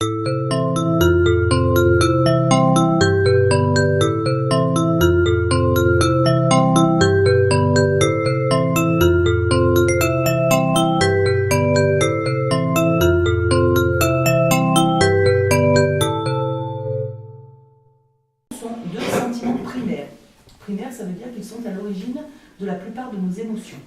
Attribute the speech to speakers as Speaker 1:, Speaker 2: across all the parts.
Speaker 1: Deux sentiments primaires. Primaires, ça veut dire qu'ils sont à l'origine de la plupart de nos émotions.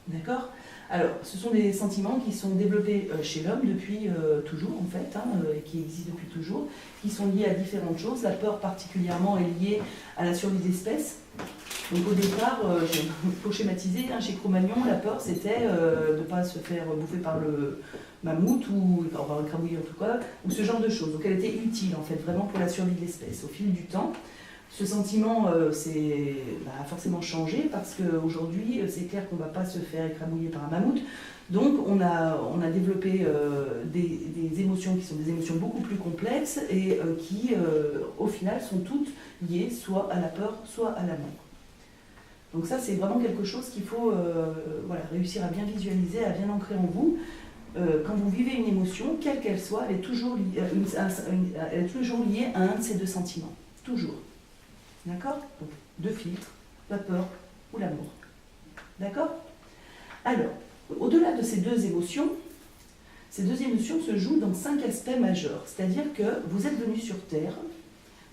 Speaker 1: D'accord? Alors, ce sont des sentiments qui sont développés chez l'homme depuis toujours, en fait, et qui existent depuis toujours, qui sont liés à différentes choses. La peur, particulièrement, est liée à la survie d'espèces. Donc, au départ, pour schématiser, chez Cro-Magnon, la peur, c'était de ne pas se faire bouffer par le mammouth, ou par le crabouillis en tout cas, ou ce genre de choses. Donc, elle était utile, en fait, vraiment pour la survie de l'espèce. Au fil du temps, ce sentiment a forcément changé parce qu'aujourd'hui, c'est clair qu'on ne va pas se faire écrabouiller par un mammouth. Donc, on a développé des émotions qui sont des émotions beaucoup plus complexes et qui, au final, sont toutes liées soit à la peur, soit à l'amour. Donc ça, c'est vraiment quelque chose qu'il faut réussir à bien visualiser, à bien ancrer en vous. Quand vous vivez une émotion, quelle qu'elle soit, elle est toujours liée à un de ces deux sentiments. Toujours. D'accord? Donc, deux filtres, la peur ou l'amour. D'accord? Alors, au-delà de ces deux émotions se jouent dans 5 aspects majeurs. C'est-à-dire que vous êtes venu sur Terre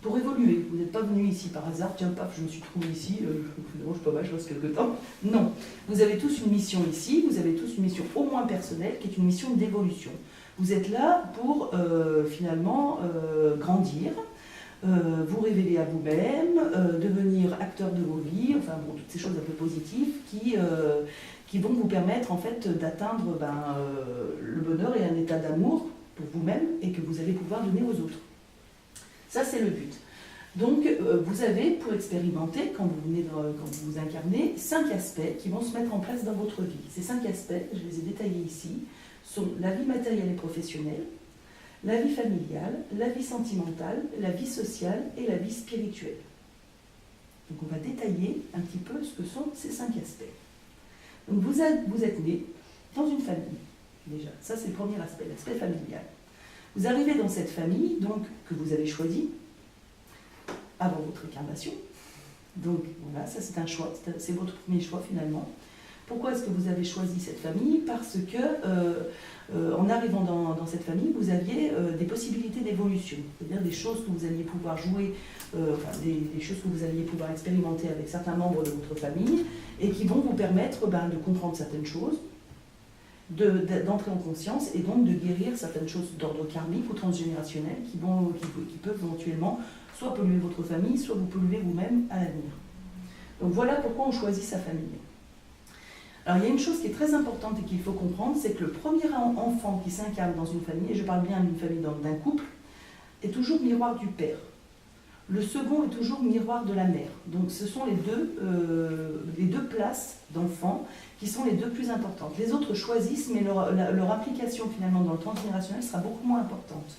Speaker 1: pour évoluer. Vous n'êtes pas venu ici par hasard, tiens, paf, je me suis trouvé ici, je suis pas mal, je reste quelque temps. Non. Vous avez tous une mission ici, vous avez tous une mission au moins personnelle, qui est une mission d'évolution. Vous êtes là pour, finalement, grandir, vous révéler à vous-même, devenir acteur de vos vies, enfin bon, toutes ces choses un peu positives qui vont vous permettre en fait d'atteindre le bonheur et un état d'amour pour vous-même et que vous allez pouvoir donner aux autres. Ça, c'est le but. Donc, vous avez, pour expérimenter, quand vous vous incarnez, 5 aspects qui vont se mettre en place dans votre vie. Ces 5 aspects, je les ai détaillés ici, sont la vie matérielle et professionnelle, la vie familiale, la vie sentimentale, la vie sociale et la vie spirituelle. Donc on va détailler un petit peu ce que sont ces 5 aspects. Donc vous êtes né dans une famille, déjà. Ça c'est le premier aspect, l'aspect familial. Vous arrivez dans cette famille, donc, que vous avez choisie avant votre incarnation. Donc voilà, ça c'est un choix, c'est votre premier choix finalement. Pourquoi est-ce que vous avez choisi cette famille? Parce que, en arrivant dans cette famille, vous aviez des possibilités d'évolution, c'est-à-dire des choses que vous alliez pouvoir jouer, des choses que vous alliez pouvoir expérimenter avec certains membres de votre famille, et qui vont vous permettre de comprendre certaines choses, d'entrer en conscience, et donc de guérir certaines choses d'ordre karmique ou transgénérationnel qui peuvent éventuellement soit polluer votre famille, soit vous polluer vous-même à l'avenir. Donc voilà pourquoi on choisit sa famille. Alors il y a une chose qui est très importante et qu'il faut comprendre, c'est que le premier enfant qui s'incarne dans une famille, et je parle bien d'une famille d'un couple, est toujours miroir du père. Le second est toujours miroir de la mère. Donc ce sont les deux places d'enfants qui sont les deux plus importantes. Les autres choisissent, mais leur application finalement dans le transgénérationnel sera beaucoup moins importante.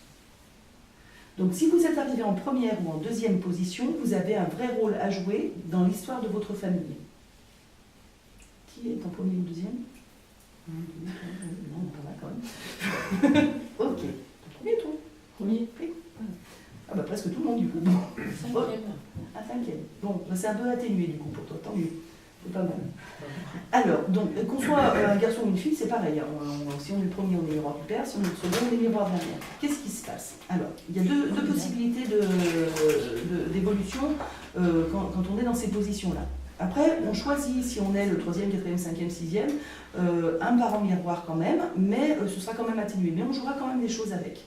Speaker 1: Donc si vous êtes arrivé en première ou en deuxième position, vous avez un vrai rôle à jouer dans l'histoire de votre famille. Qui est en premier ou deuxième? Non, pas mal quand même. Ok. Premier, toi? Premier. Oui. Ah bah presque tout le monde du coup. Bon. 5e. Un 5e. Bon, c'est un peu atténué du coup pour toi, tant mieux. C'est pas mal. Alors, donc, qu'on soit un garçon ou une fille, c'est pareil. Si on est le premier, on est miroir du père. Si on est le second, on est miroir de la mère. Qu'est-ce qui se passe? Alors, il y a deux possibilités d'évolution quand on est dans ces positions-là. Après, on choisit, si on est le 3e, 4e, 5e, 6e, un parent miroir quand même, mais ce sera quand même atténué. Mais on jouera quand même des choses avec.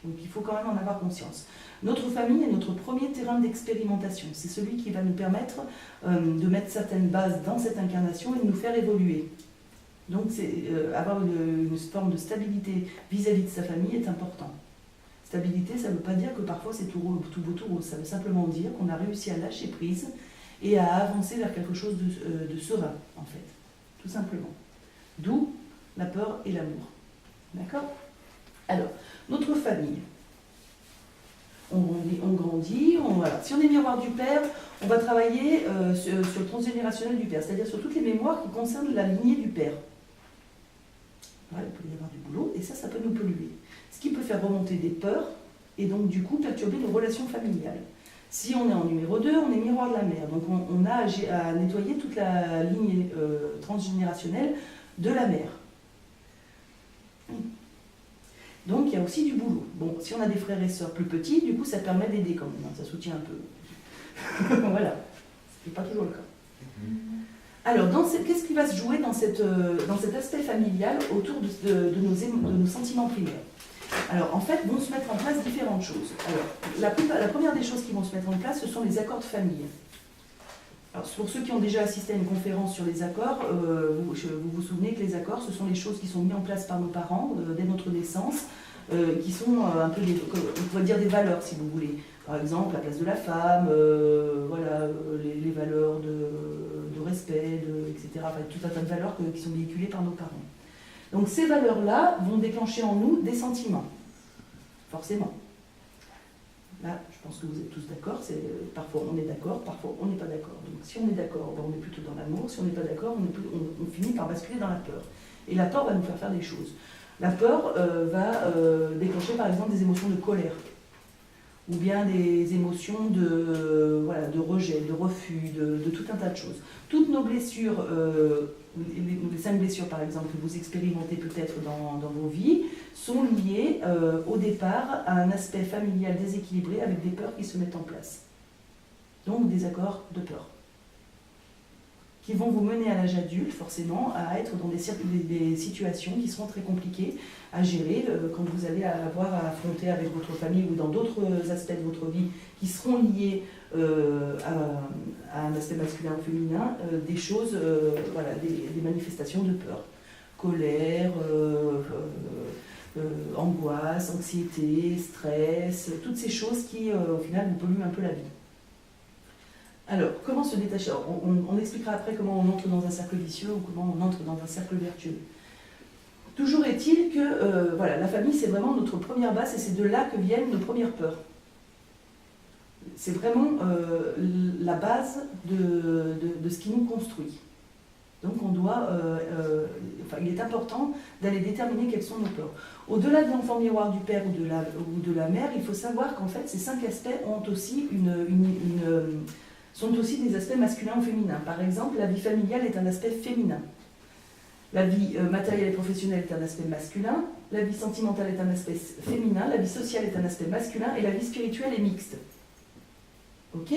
Speaker 1: Donc il faut quand même en avoir conscience. Notre famille est notre premier terrain d'expérimentation. C'est celui qui va nous permettre de mettre certaines bases dans cette incarnation et de nous faire évoluer. Donc avoir une forme de stabilité vis-à-vis de sa famille est important. Stabilité, ça ne veut pas dire que parfois c'est tout beau, tout rose. Ça veut simplement dire qu'on a réussi à lâcher prise et à avancer vers quelque chose de serein, en fait, tout simplement. D'où la peur et l'amour. D'accord? Alors, notre famille, on grandit, voilà. Si on est miroir du père, on va travailler sur le transgénérationnel du père, c'est-à-dire sur toutes les mémoires qui concernent la lignée du père. Voilà, il peut y avoir du boulot, et ça peut nous polluer. ce qui peut faire remonter des peurs et donc du coup perturber nos relations familiales. Si on est en numéro 2, on est miroir de la mère. Donc on a à nettoyer toute la ligne transgénérationnelle de la mère. Donc il y a aussi du boulot. Bon, si on a des frères et sœurs plus petits, du coup ça permet d'aider quand même, hein, ça soutient un peu. Voilà, ce n'est pas toujours le cas. Alors, qu'est-ce qui va se jouer dans cet aspect familial autour de nos sentiments primaires? Alors, en fait, vont se mettre en place différentes choses. Alors, la première des choses qui vont se mettre en place, ce sont les accords de famille. Alors, pour ceux qui ont déjà assisté à une conférence sur les accords, vous vous souvenez que les accords, ce sont les choses qui sont mises en place par nos parents dès notre naissance, qui sont un peu, on pourrait dire des valeurs, si vous voulez. Par exemple, la place de la femme, voilà, les valeurs de respect, etc. Enfin, tout un tas de valeurs qui sont véhiculées par nos parents. Donc ces valeurs-là vont déclencher en nous des sentiments, forcément. Là, je pense que vous êtes tous d'accord, parfois on est d'accord, parfois on n'est pas d'accord. Donc si on est d'accord, ben, on est plutôt dans l'amour, si on n'est pas d'accord, on finit par basculer dans la peur. Et la peur va nous faire des choses. La peur va déclencher par exemple des émotions de colère, ou bien des émotions de rejet, de refus, de tout un tas de choses. Toutes nos blessures, les 5 blessures par exemple que vous expérimentez peut-être dans vos vies, sont liées au départ à un aspect familial déséquilibré avec des peurs qui se mettent en place. Donc des accords de peur, qui vont vous mener à l'âge adulte, forcément, à être dans des situations qui seront très compliquées à gérer quand vous allez avoir à affronter avec votre famille ou dans d'autres aspects de votre vie qui seront liés à un aspect masculin ou féminin, des choses, voilà, des manifestations de peur. Colère, angoisse, anxiété, stress, toutes ces choses qui, au final, vous polluent un peu la vie. Alors, comment se détacher? On expliquera après comment on entre dans un cercle vicieux ou comment on entre dans un cercle vertueux. Toujours est-il que voilà, la famille, c'est vraiment notre première base et c'est de là que viennent nos premières peurs. C'est vraiment la base de ce qui nous construit. Donc on doit, il est important d'aller déterminer quelles sont nos peurs. Au-delà de l'enfant miroir du père ou de la mère, il faut savoir qu'en fait ces 5 aspects ont aussi sont aussi des aspects masculins ou féminins. Par exemple, la vie familiale est un aspect féminin. La vie matérielle et professionnelle est un aspect masculin. La vie sentimentale est un aspect féminin. La vie sociale est un aspect masculin. Et la vie spirituelle est mixte. Ok ?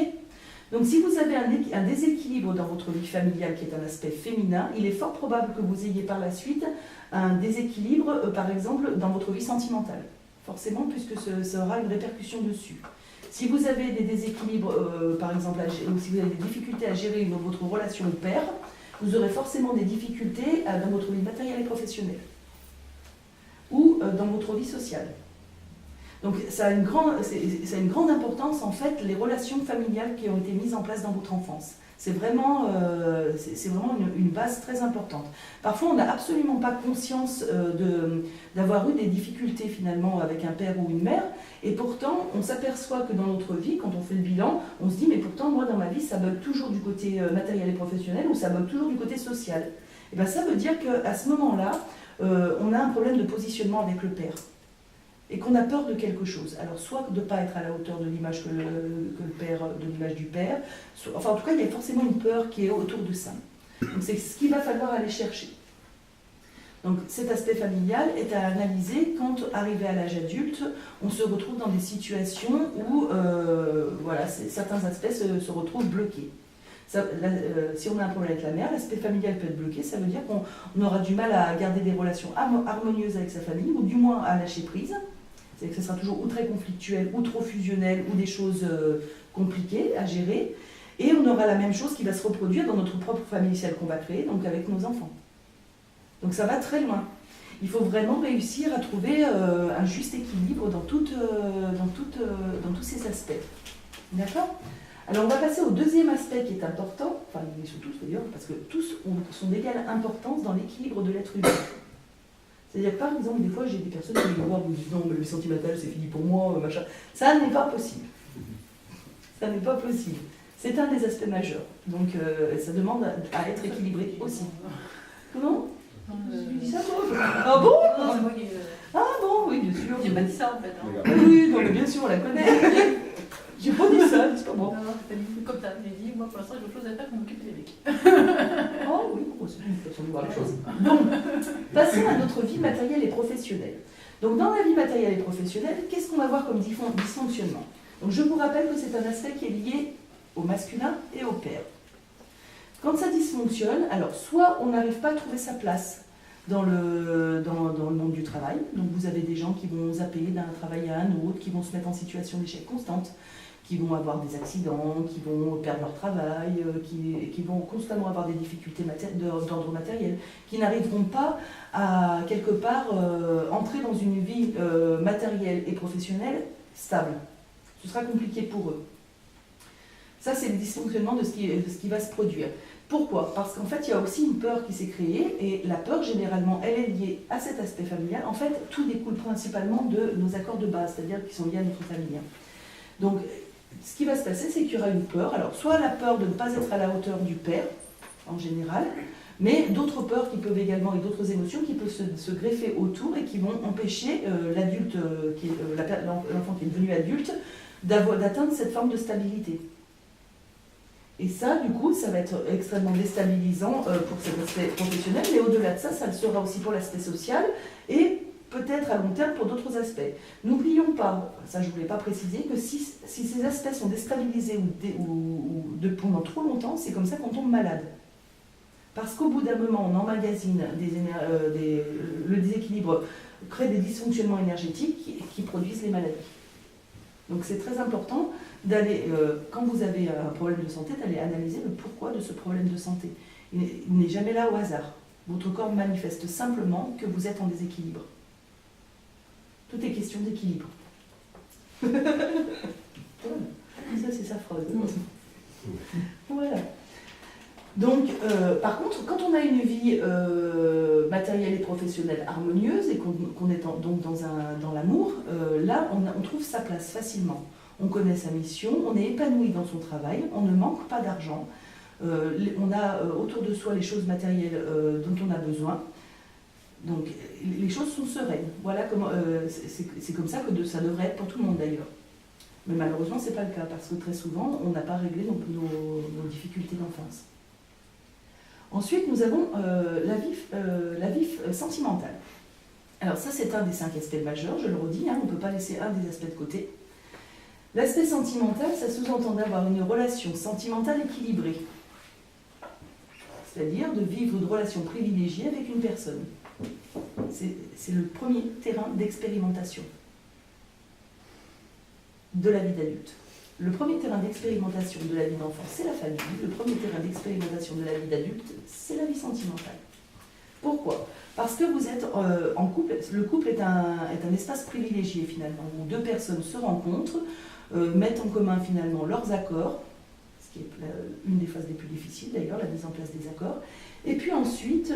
Speaker 1: Donc si vous avez un déséquilibre dans votre vie familiale qui est un aspect féminin, il est fort probable que vous ayez par la suite un déséquilibre, par exemple, dans votre vie sentimentale. Forcément, puisque ça aura une répercussion dessus. Si vous avez des déséquilibres, par exemple, ou si vous avez des difficultés à gérer votre relation au père, vous aurez forcément des difficultés dans votre vie matérielle et professionnelle. Ou dans votre vie sociale. Donc ça a une grande importance, en fait, les relations familiales qui ont été mises en place dans votre enfance. C'est vraiment une base très importante. Parfois, on n'a absolument pas conscience d'avoir eu des difficultés, finalement, avec un père ou une mère, et pourtant, on s'aperçoit que dans notre vie, quand on fait le bilan, on se dit, mais pourtant, moi, dans ma vie, ça bug toujours du côté matériel et professionnel, ou ça bug toujours du côté social. Et bien, ça veut dire qu'à ce moment-là, on a un problème de positionnement avec le père. Et qu'on a peur de quelque chose. Alors, soit de ne pas être à la hauteur de l'image que le père, de l'image du père, enfin, en tout cas, il y a forcément une peur qui est autour de ça. Donc, c'est ce qu'il va falloir aller chercher. Donc, cet aspect familial est à analyser quand, arrivé à l'âge adulte, on se retrouve dans des situations où, voilà, certains aspects se retrouvent bloqués. Si on a un problème avec la mère, l'aspect familial peut être bloqué, ça veut dire qu'on aura du mal à garder des relations harmonieuses avec sa famille, ou du moins à lâcher prise. C'est que ce sera toujours ou très conflictuel, ou trop fusionnel, ou des choses compliquées à gérer. Et on aura la même chose qui va se reproduire dans notre propre famille, celle qu'on va créer, donc avec nos enfants. Donc ça va très loin. Il faut vraiment réussir à trouver un juste équilibre dans tous ces aspects. D'accord ? Alors on va passer au deuxième aspect qui est important, enfin ils sont tous d'ailleurs, parce que tous sont d'égale importance dans l'équilibre de l'être humain. C'est-à-dire, par exemple, des fois, j'ai des personnes qui me voient et me disent « Non, mais le sentimental, c'est fini pour moi, machin ». Ça n'est pas possible. Ça n'est pas possible. C'est un des aspects majeurs. Donc, ça demande à être équilibré aussi. Comment ? Je lui dis ça, toi ? Ah bon ? Ah bon, oui, bien sûr. sûr.
Speaker 2: J'ai pas dit ça en fait. Hein.
Speaker 1: Oui, non, mais bien sûr, on la connaît. J'ai pas dit ça, c'est pas bon.
Speaker 2: Non, t'as dit comme ça. J'ai dit, moi pour l'instant, j'ai autre chose à faire pour m'occuper des mecs.
Speaker 1: Oh oui, c'est une façon de voir les choses. Donc, passons à notre vie matérielle et professionnelle. Donc, dans la vie matérielle et professionnelle, qu'est-ce qu'on va voir comme dysfonctionnement? Donc, je vous rappelle que c'est un aspect qui est lié au masculin et au père. Quand ça dysfonctionne, alors soit on n'arrive pas à trouver sa place dans le monde du travail, donc vous avez des gens qui vont zapper d'un travail à un autre, qui vont se mettre en situation d'échec constante, qui vont avoir des accidents, qui vont perdre leur travail, qui vont constamment avoir des difficultés d'ordre matériel, qui n'arriveront pas à quelque part entrer dans une vie matérielle et professionnelle stable. Ce sera compliqué pour eux. Ça, c'est le dysfonctionnement de ce qui va se produire. Pourquoi? Parce qu'en fait, il y a aussi une peur qui s'est créée, et la peur, généralement, elle est liée à cet aspect familial. En fait, tout découle principalement de nos accords de base, c'est-à-dire qui sont liés à notre famille. Donc, ce qui va se passer, c'est qu'il y aura une peur. Alors, soit la peur de ne pas être à la hauteur du père, en général, mais d'autres peurs qui peuvent également, et d'autres émotions qui peuvent se greffer autour et qui vont empêcher l'adulte, l'enfant qui est devenu adulte, d'atteindre cette forme de stabilité. Et ça, du coup, ça va être extrêmement déstabilisant pour cet aspect professionnel, mais au-delà de ça, ça le sera aussi pour l'aspect social et peut-être à long terme pour d'autres aspects. N'oublions pas, ça je ne voulais pas préciser, que si ces aspects sont déstabilisés pendant trop longtemps, c'est comme ça qu'on tombe malade. Parce qu'au bout d'un moment, on emmagasine le déséquilibre, crée des dysfonctionnements énergétiques qui produisent les maladies. Donc c'est très important d'aller, quand vous avez un problème de santé, d'aller analyser le pourquoi de ce problème de santé. Il n'est jamais là au hasard. Votre corps manifeste simplement que vous êtes en déséquilibre. Tout est question d'équilibre. Ça, c'est sa phrase. Voilà. Donc, par contre, quand on a une vie matérielle et professionnelle harmonieuse et qu'on est donc dans l'amour, là, on trouve sa place facilement. On connaît sa mission, on est épanoui dans son travail, on ne manque pas d'argent, on a autour de soi les choses matérielles dont on a besoin. Donc, les choses sont sereines. Voilà comment, c'est comme ça que ça devrait être pour tout le monde d'ailleurs. Mais malheureusement, ce n'est pas le cas parce que très souvent, on n'a pas réglé nos difficultés d'enfance. Ensuite, nous avons la vie sentimentale. Alors ça, c'est un des 5 aspects majeurs, je le redis, hein, on ne peut pas laisser un des aspects de côté. L'aspect sentimental, ça sous-entend d'avoir une relation sentimentale équilibrée. C'est-à-dire de vivre une relation privilégiée avec une personne. C'est le premier terrain d'expérimentation de la vie d'adulte. Le premier terrain d'expérimentation de la vie d'enfant, c'est la famille. Le premier terrain d'expérimentation de la vie d'adulte, c'est la vie sentimentale. Pourquoi? Parce que vous êtes en couple. Le couple est un espace privilégié finalement, où 2 personnes se rencontrent, mettent en commun finalement leurs accords, ce qui est une des phases les plus difficiles d'ailleurs, la mise en place des accords. Et puis ensuite,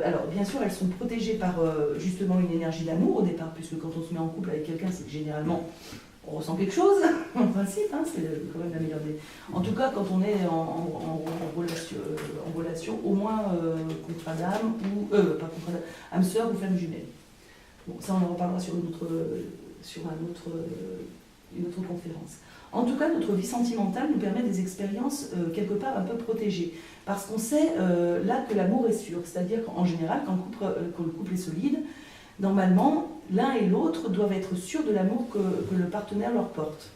Speaker 1: alors bien sûr, elles sont protégées par justement une énergie d'amour au départ, puisque quand on se met en couple avec quelqu'un, c'est que généralement on ressent quelque chose, en principe, hein, c'est quand même la meilleure des... En tout cas, quand on est en relation, au moins contrat d'âme, ou pas contrat d'âme, âme sœur ou flamme jumelle. Bon, ça on en reparlera sur une autre conférence. En tout cas, notre vie sentimentale nous permet des expériences quelque part un peu protégées, parce qu'on sait là que l'amour est sûr, c'est-à-dire qu'en général, quand le couple est solide, normalement, l'un et l'autre doivent être sûrs de l'amour que le partenaire leur porte.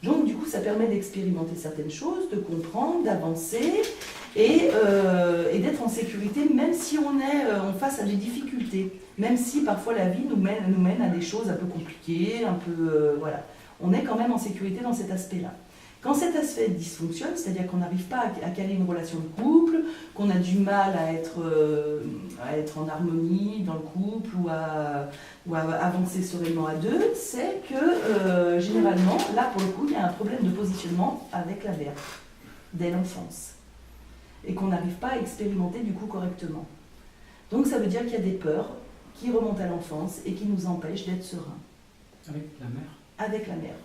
Speaker 1: Donc, du coup, ça permet d'expérimenter certaines choses, de comprendre, d'avancer et d'être en sécurité, même si on est en face à des difficultés, même si parfois la vie nous mène à des choses un peu compliquées, un peu... voilà. On est quand même en sécurité dans cet aspect-là. Quand cet aspect dysfonctionne, c'est-à-dire qu'on n'arrive pas à caler une relation de couple, qu'on a du mal à être en harmonie dans le couple ou à avancer sereinement à 2, c'est que généralement, là pour le coup, il y a un problème de positionnement avec la mère, dès l'enfance, et qu'on n'arrive pas à expérimenter du coup correctement. Donc ça veut dire qu'il y a des peurs qui remontent à l'enfance et qui nous empêchent d'être sereins.
Speaker 3: Avec la mère?
Speaker 1: Avec la mère.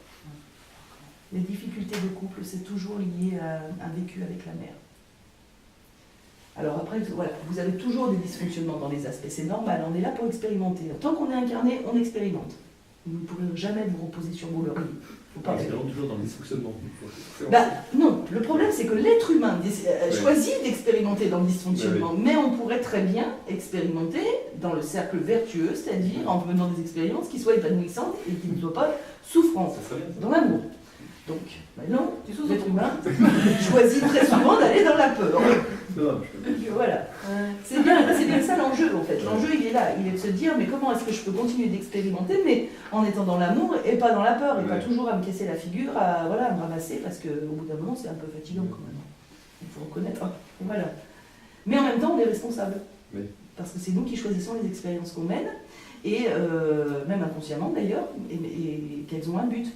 Speaker 1: Les difficultés de couple, c'est toujours lié à un vécu avec la mère. Alors après, voilà, vous avez toujours des dysfonctionnements dans les aspects, c'est normal, on est là pour expérimenter. Tant qu'on est incarné, on expérimente. Vous ne pourrez jamais vous reposer sur vos lauriers. Faut pas rêver.
Speaker 3: Toujours dans le dysfonctionnement.
Speaker 1: Bah, non, le problème c'est que l'être humain choisit d'expérimenter dans le dysfonctionnement, mais on pourrait très bien expérimenter dans le cercle vertueux, c'est-à-dire en menant des expériences qui soient épanouissantes et qui ne soient pas souffrantes, dans l'amour. Donc, maintenant, l'être humain choisit très souvent d'aller dans la peur. Voilà. C'est bien ça l'enjeu en fait. L'enjeu il est là, il est de se dire mais comment est-ce que je peux continuer d'expérimenter mais en étant dans l'amour et pas dans la peur et pas toujours à me casser la figure, à me ramasser parce qu'au bout d'un moment c'est un peu fatigant quand même. Il faut reconnaître. Voilà. Mais en même temps on est responsable.
Speaker 3: Oui.
Speaker 1: Parce que c'est nous qui choisissons les expériences qu'on mène et même inconsciemment d'ailleurs et qu'elles ont un but.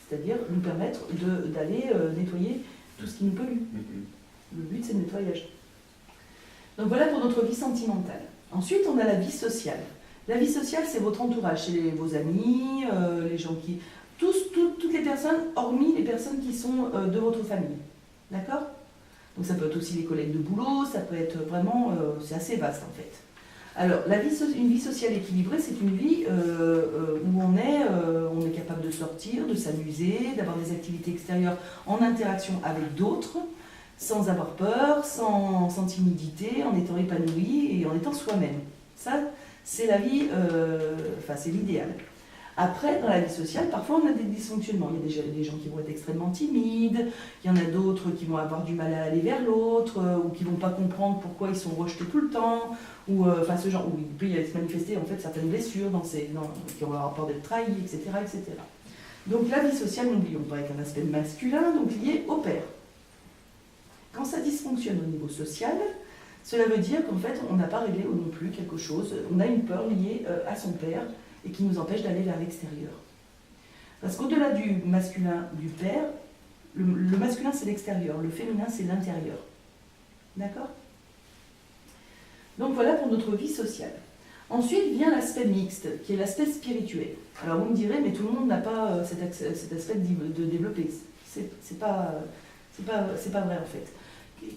Speaker 1: C'est-à-dire nous permettre d'aller nettoyer tout ce qui nous pollue. Le but, c'est le nettoyage. Donc voilà pour notre vie sentimentale. Ensuite, on a la vie sociale. La vie sociale, c'est votre entourage, c'est vos amis, les gens qui... toutes les personnes, hormis les personnes qui sont de votre famille. D'accord? Donc ça peut être aussi les collègues de boulot, ça peut être vraiment... c'est assez vaste en fait. Alors, une vie sociale équilibrée, c'est une vie où on est capable de sortir, de s'amuser, d'avoir des activités extérieures en interaction avec d'autres, sans avoir peur, sans timidité, en étant épanoui et en étant soi-même. Ça, c'est la vie, c'est l'idéal. Après, dans la vie sociale, parfois on a des dysfonctionnements. Il y a des gens qui vont être extrêmement timides, il y en a d'autres qui vont avoir du mal à aller vers l'autre, ou qui ne vont pas comprendre pourquoi ils sont rejetés tout le temps, ou ce genre, où il peut y se manifester en fait certaines blessures qui ont le rapport d'être trahis, etc., etc. Donc la vie sociale, n'oublions pas, avec un aspect masculin, donc lié au père. Quand ça dysfonctionne au niveau social, cela veut dire qu'en fait on n'a pas réglé non plus quelque chose, on a une peur liée à son père, et qui nous empêche d'aller vers l'extérieur. Parce qu'au-delà du masculin, du père, le masculin c'est l'extérieur, le féminin c'est l'intérieur. D'accord? Donc voilà pour notre vie sociale. Ensuite vient l'aspect mixte, qui est l'aspect spirituel. Alors vous me direz, mais tout le monde n'a pas cet aspect de développer. C'est pas vrai en fait.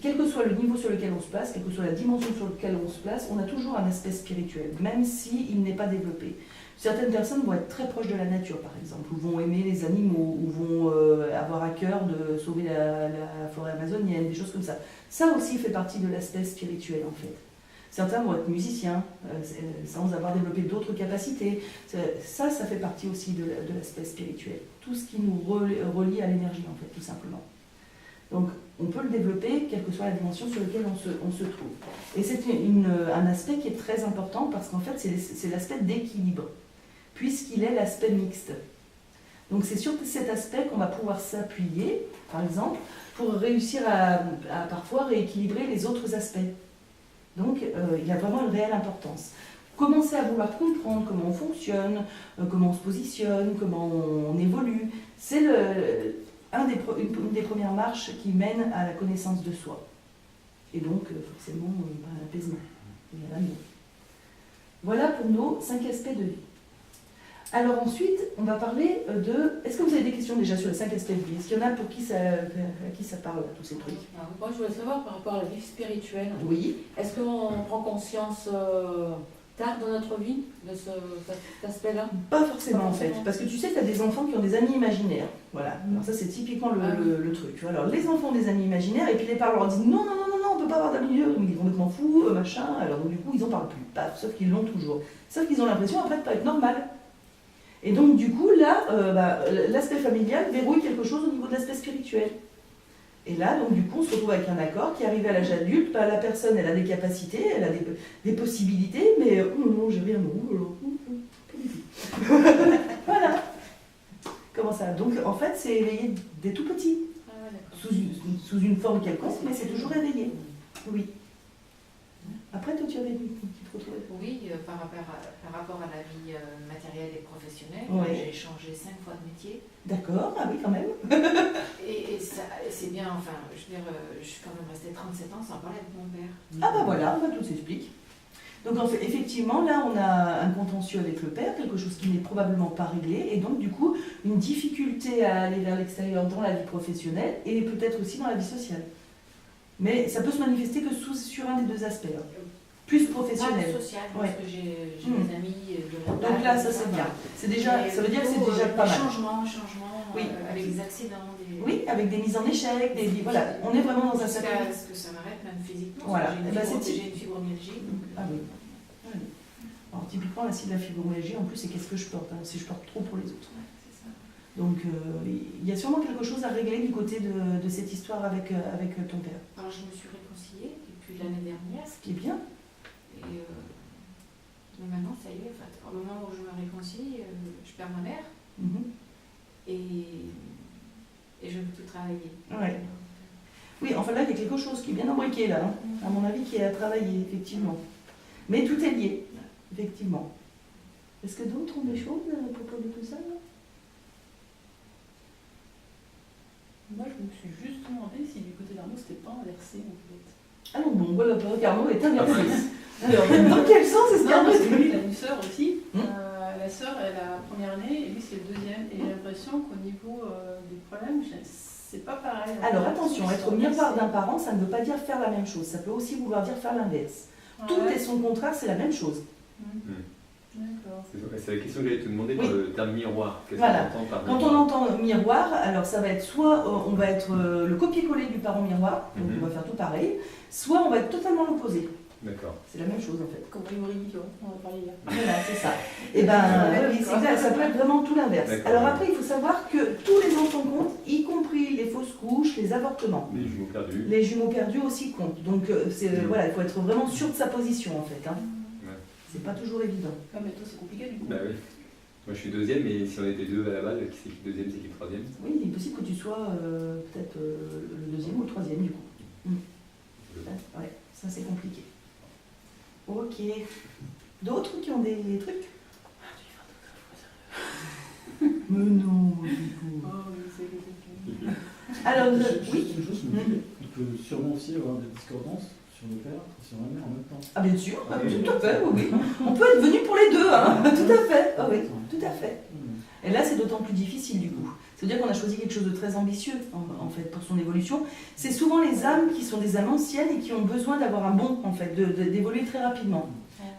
Speaker 1: Quel que soit le niveau sur lequel on se place, quelle que soit la dimension sur laquelle on se place, on a toujours un aspect spirituel, même s'il n'est pas développé. Certaines personnes vont être très proches de la nature, par exemple, ou vont aimer les animaux, ou vont avoir à cœur de sauver la forêt amazonienne, des choses comme ça. Ça aussi fait partie de l'aspect spirituel, en fait. Certains vont être musiciens, sans avoir développé d'autres capacités. Ça fait partie aussi de l'aspect spirituel. Tout ce qui nous relie à l'énergie, en fait, tout simplement. Donc, on peut le développer, quelle que soit la dimension sur laquelle on se trouve. Et c'est un aspect qui est très important, parce qu'en fait, c'est l'aspect d'équilibre, puisqu'il est l'aspect mixte. Donc c'est sur cet aspect qu'on va pouvoir s'appuyer, par exemple, pour réussir à parfois rééquilibrer les autres aspects. Donc il a vraiment une réelle importance. Commencer à vouloir comprendre comment on fonctionne, comment on se positionne, comment on évolue, c'est une des premières marches qui mène à la connaissance de soi. Et donc forcément à l'apaisement et à l'amour. Voilà pour nos 5 aspects de vie. Alors ensuite, on va parler de... Est-ce que vous avez des questions déjà sur les 5 aspects de vie? Est-ce qu'il y en a pour qui ça parle, tous ces trucs?
Speaker 2: Moi, je voulais savoir par rapport à la vie spirituelle.
Speaker 1: Oui.
Speaker 2: Est-ce qu'on prend conscience tard dans notre vie de cet aspect-là?
Speaker 1: Pas forcément en fait, parce que tu sais, tu as des enfants qui ont des amis imaginaires. Voilà, alors ça c'est typiquement le truc. Alors les enfants ont des amis imaginaires, et puis les parents leur disent non, on peut pas avoir d'amis, ils sont complètement fous, machin, alors donc, du coup ils en parlent plus, paf, sauf qu'ils l'ont toujours. Sauf qu'ils ont l'impression après de pas être normal. Et donc du coup là, l'aspect familial verrouille quelque chose au niveau de l'aspect spirituel. Et là, donc du coup, on se retrouve avec un accord qui arrive à l'âge adulte, la personne, elle a des capacités, elle a des possibilités, mais non, j'ai rien, non, pas du tout. Voilà. Comment ça? Donc en fait, c'est éveillé dès tout petit, sous une forme quelconque, mais c'est toujours éveillé. Oui. Après, toi, tu avais une petite retrouvée?
Speaker 4: Oui, par rapport à la vie matérielle et professionnelle,
Speaker 1: ouais.
Speaker 4: J'ai changé 5 fois de métier.
Speaker 1: D'accord, ah oui, quand même.
Speaker 4: et c'est bien, enfin, je veux dire, je suis quand même restée 37 ans sans parler avec mon père.
Speaker 1: Ah bah voilà, tout s'explique. Donc en fait, effectivement, là, on a un contentieux avec le père, quelque chose qui n'est probablement pas réglé, et donc du coup, une difficulté à aller vers l'extérieur dans la vie professionnelle, et peut-être aussi dans la vie sociale. Mais ça peut se manifester que sur un des deux aspects, hein. Plus professionnel.
Speaker 4: Social,
Speaker 1: Ouais.
Speaker 4: parce que j'ai
Speaker 1: Mm.
Speaker 4: des amis de la
Speaker 1: Donc là, ça c'est bien. C'est déjà, ça veut dire que c'est déjà pas mal.
Speaker 4: Changement,
Speaker 1: Oui.
Speaker 4: avec des accidents.
Speaker 1: Oui, avec des mises en échec, voilà, on est vraiment dans un cercle.
Speaker 4: Jusqu'à ce que ça m'arrête, même physiquement.
Speaker 1: Voilà.
Speaker 4: J'ai
Speaker 1: Eh ben, c'est
Speaker 4: une fibromyalgie.
Speaker 1: Ah oui. Ah oui. Alors typiquement, la cible de la fibromyalgie, en plus, c'est qu'est-ce que je porte, hein, si je porte trop pour les autres.
Speaker 4: Ouais, c'est ça.
Speaker 1: Donc il y a sûrement quelque chose à régler du côté de cette histoire avec ton père.
Speaker 4: Alors je me suis réconciliée depuis l'année dernière.
Speaker 1: Ce qui est bien.
Speaker 4: Et mais maintenant, ça y est, en fait, au moment où je me réconcilie, je perds ma mère
Speaker 1: Mhm.
Speaker 4: et je veux tout travailler.
Speaker 1: Ouais. Oui, enfin là, il y a quelque chose qui est bien embriqué là, hein, à mon avis, qui est à travailler, effectivement. Mais tout est lié, effectivement. Est-ce que d'autres ont des choses à propos de tout ça là?
Speaker 3: Moi, je me suis juste demandé si du côté d'Arnaud, c'était pas inversé en fait.
Speaker 1: Ah non, bon, voilà, Carnot est inversé. Alors, dans quel sens est-ce
Speaker 3: Non,
Speaker 1: qu'Arnaud
Speaker 3: parce
Speaker 1: est
Speaker 3: que lui, il a une sœur aussi.
Speaker 1: Hmm.
Speaker 3: La sœur, elle a la première année et lui, c'est le deuxième. Et j'ai l'impression qu'au niveau des problèmes, c'est pas pareil.
Speaker 1: Alors attention,
Speaker 3: Ils
Speaker 1: être
Speaker 3: sont
Speaker 1: miroir
Speaker 3: inversés.
Speaker 1: d'un parent, ça ne veut pas dire faire la même chose. Ça peut aussi vouloir dire faire l'inverse. Tout
Speaker 3: Ouais.
Speaker 1: et son contraire, c'est la même chose.
Speaker 3: D'accord.
Speaker 5: C'est la question que j'allais te demander
Speaker 1: Oui.
Speaker 5: dans le terme miroir. Qu'est-ce
Speaker 1: Voilà.
Speaker 5: qu'on entend par
Speaker 1: Quand on
Speaker 5: miroir?
Speaker 1: entend miroir, alors ça va être soit on va être le copier-coller du parent miroir, donc
Speaker 5: Mhm.
Speaker 1: on va faire tout pareil, soit on va être totalement l'opposé.
Speaker 5: D'accord.
Speaker 1: C'est la même chose en fait.
Speaker 3: Comme Rimorini, tu vois, on en a parlé hier.
Speaker 1: Voilà, c'est ça. Et ben oui, c'est exact, ça peut être vraiment tout l'inverse.
Speaker 5: D'accord.
Speaker 1: Alors après, il faut savoir que tous les enfants comptent, y compris les fausses couches, les avortements.
Speaker 5: Les jumeaux perdus.
Speaker 1: Les jumeaux perdus aussi comptent. Donc voilà, il faut être vraiment sûr de sa position en fait, hein.
Speaker 5: Ouais.
Speaker 1: C'est pas toujours évident.
Speaker 3: Ah, mais toi, c'est compliqué du coup.
Speaker 5: Bah oui. Moi je suis deuxième, mais si on était deux à la balle, qui c'est qui le deuxième, c'est qui le troisième?
Speaker 1: Oui, il est possible que tu sois peut-être le deuxième ou le troisième du coup. Ouais, ça c'est compliqué. Ok. D'autres qui ont des trucs? Mais non, du coup.
Speaker 3: Oh, mais c'est compliqué.
Speaker 1: Alors,
Speaker 6: Juste
Speaker 1: oui.
Speaker 6: une chose, il peut sûrement aussi avoir des discordances sur le père et sur la mère en même temps.
Speaker 1: Ah bien sûr,
Speaker 6: Ah oui.
Speaker 1: tout à fait, oui. On peut être venu pour les deux, hein. Tout à fait. Ah oui, tout à fait. Et là, c'est d'autant plus difficile du coup. C'est-à-dire qu'on a choisi quelque chose de très ambitieux en fait pour son évolution. C'est souvent les âmes qui sont des âmes anciennes et qui ont besoin d'avoir un bond en fait, d'évoluer très rapidement.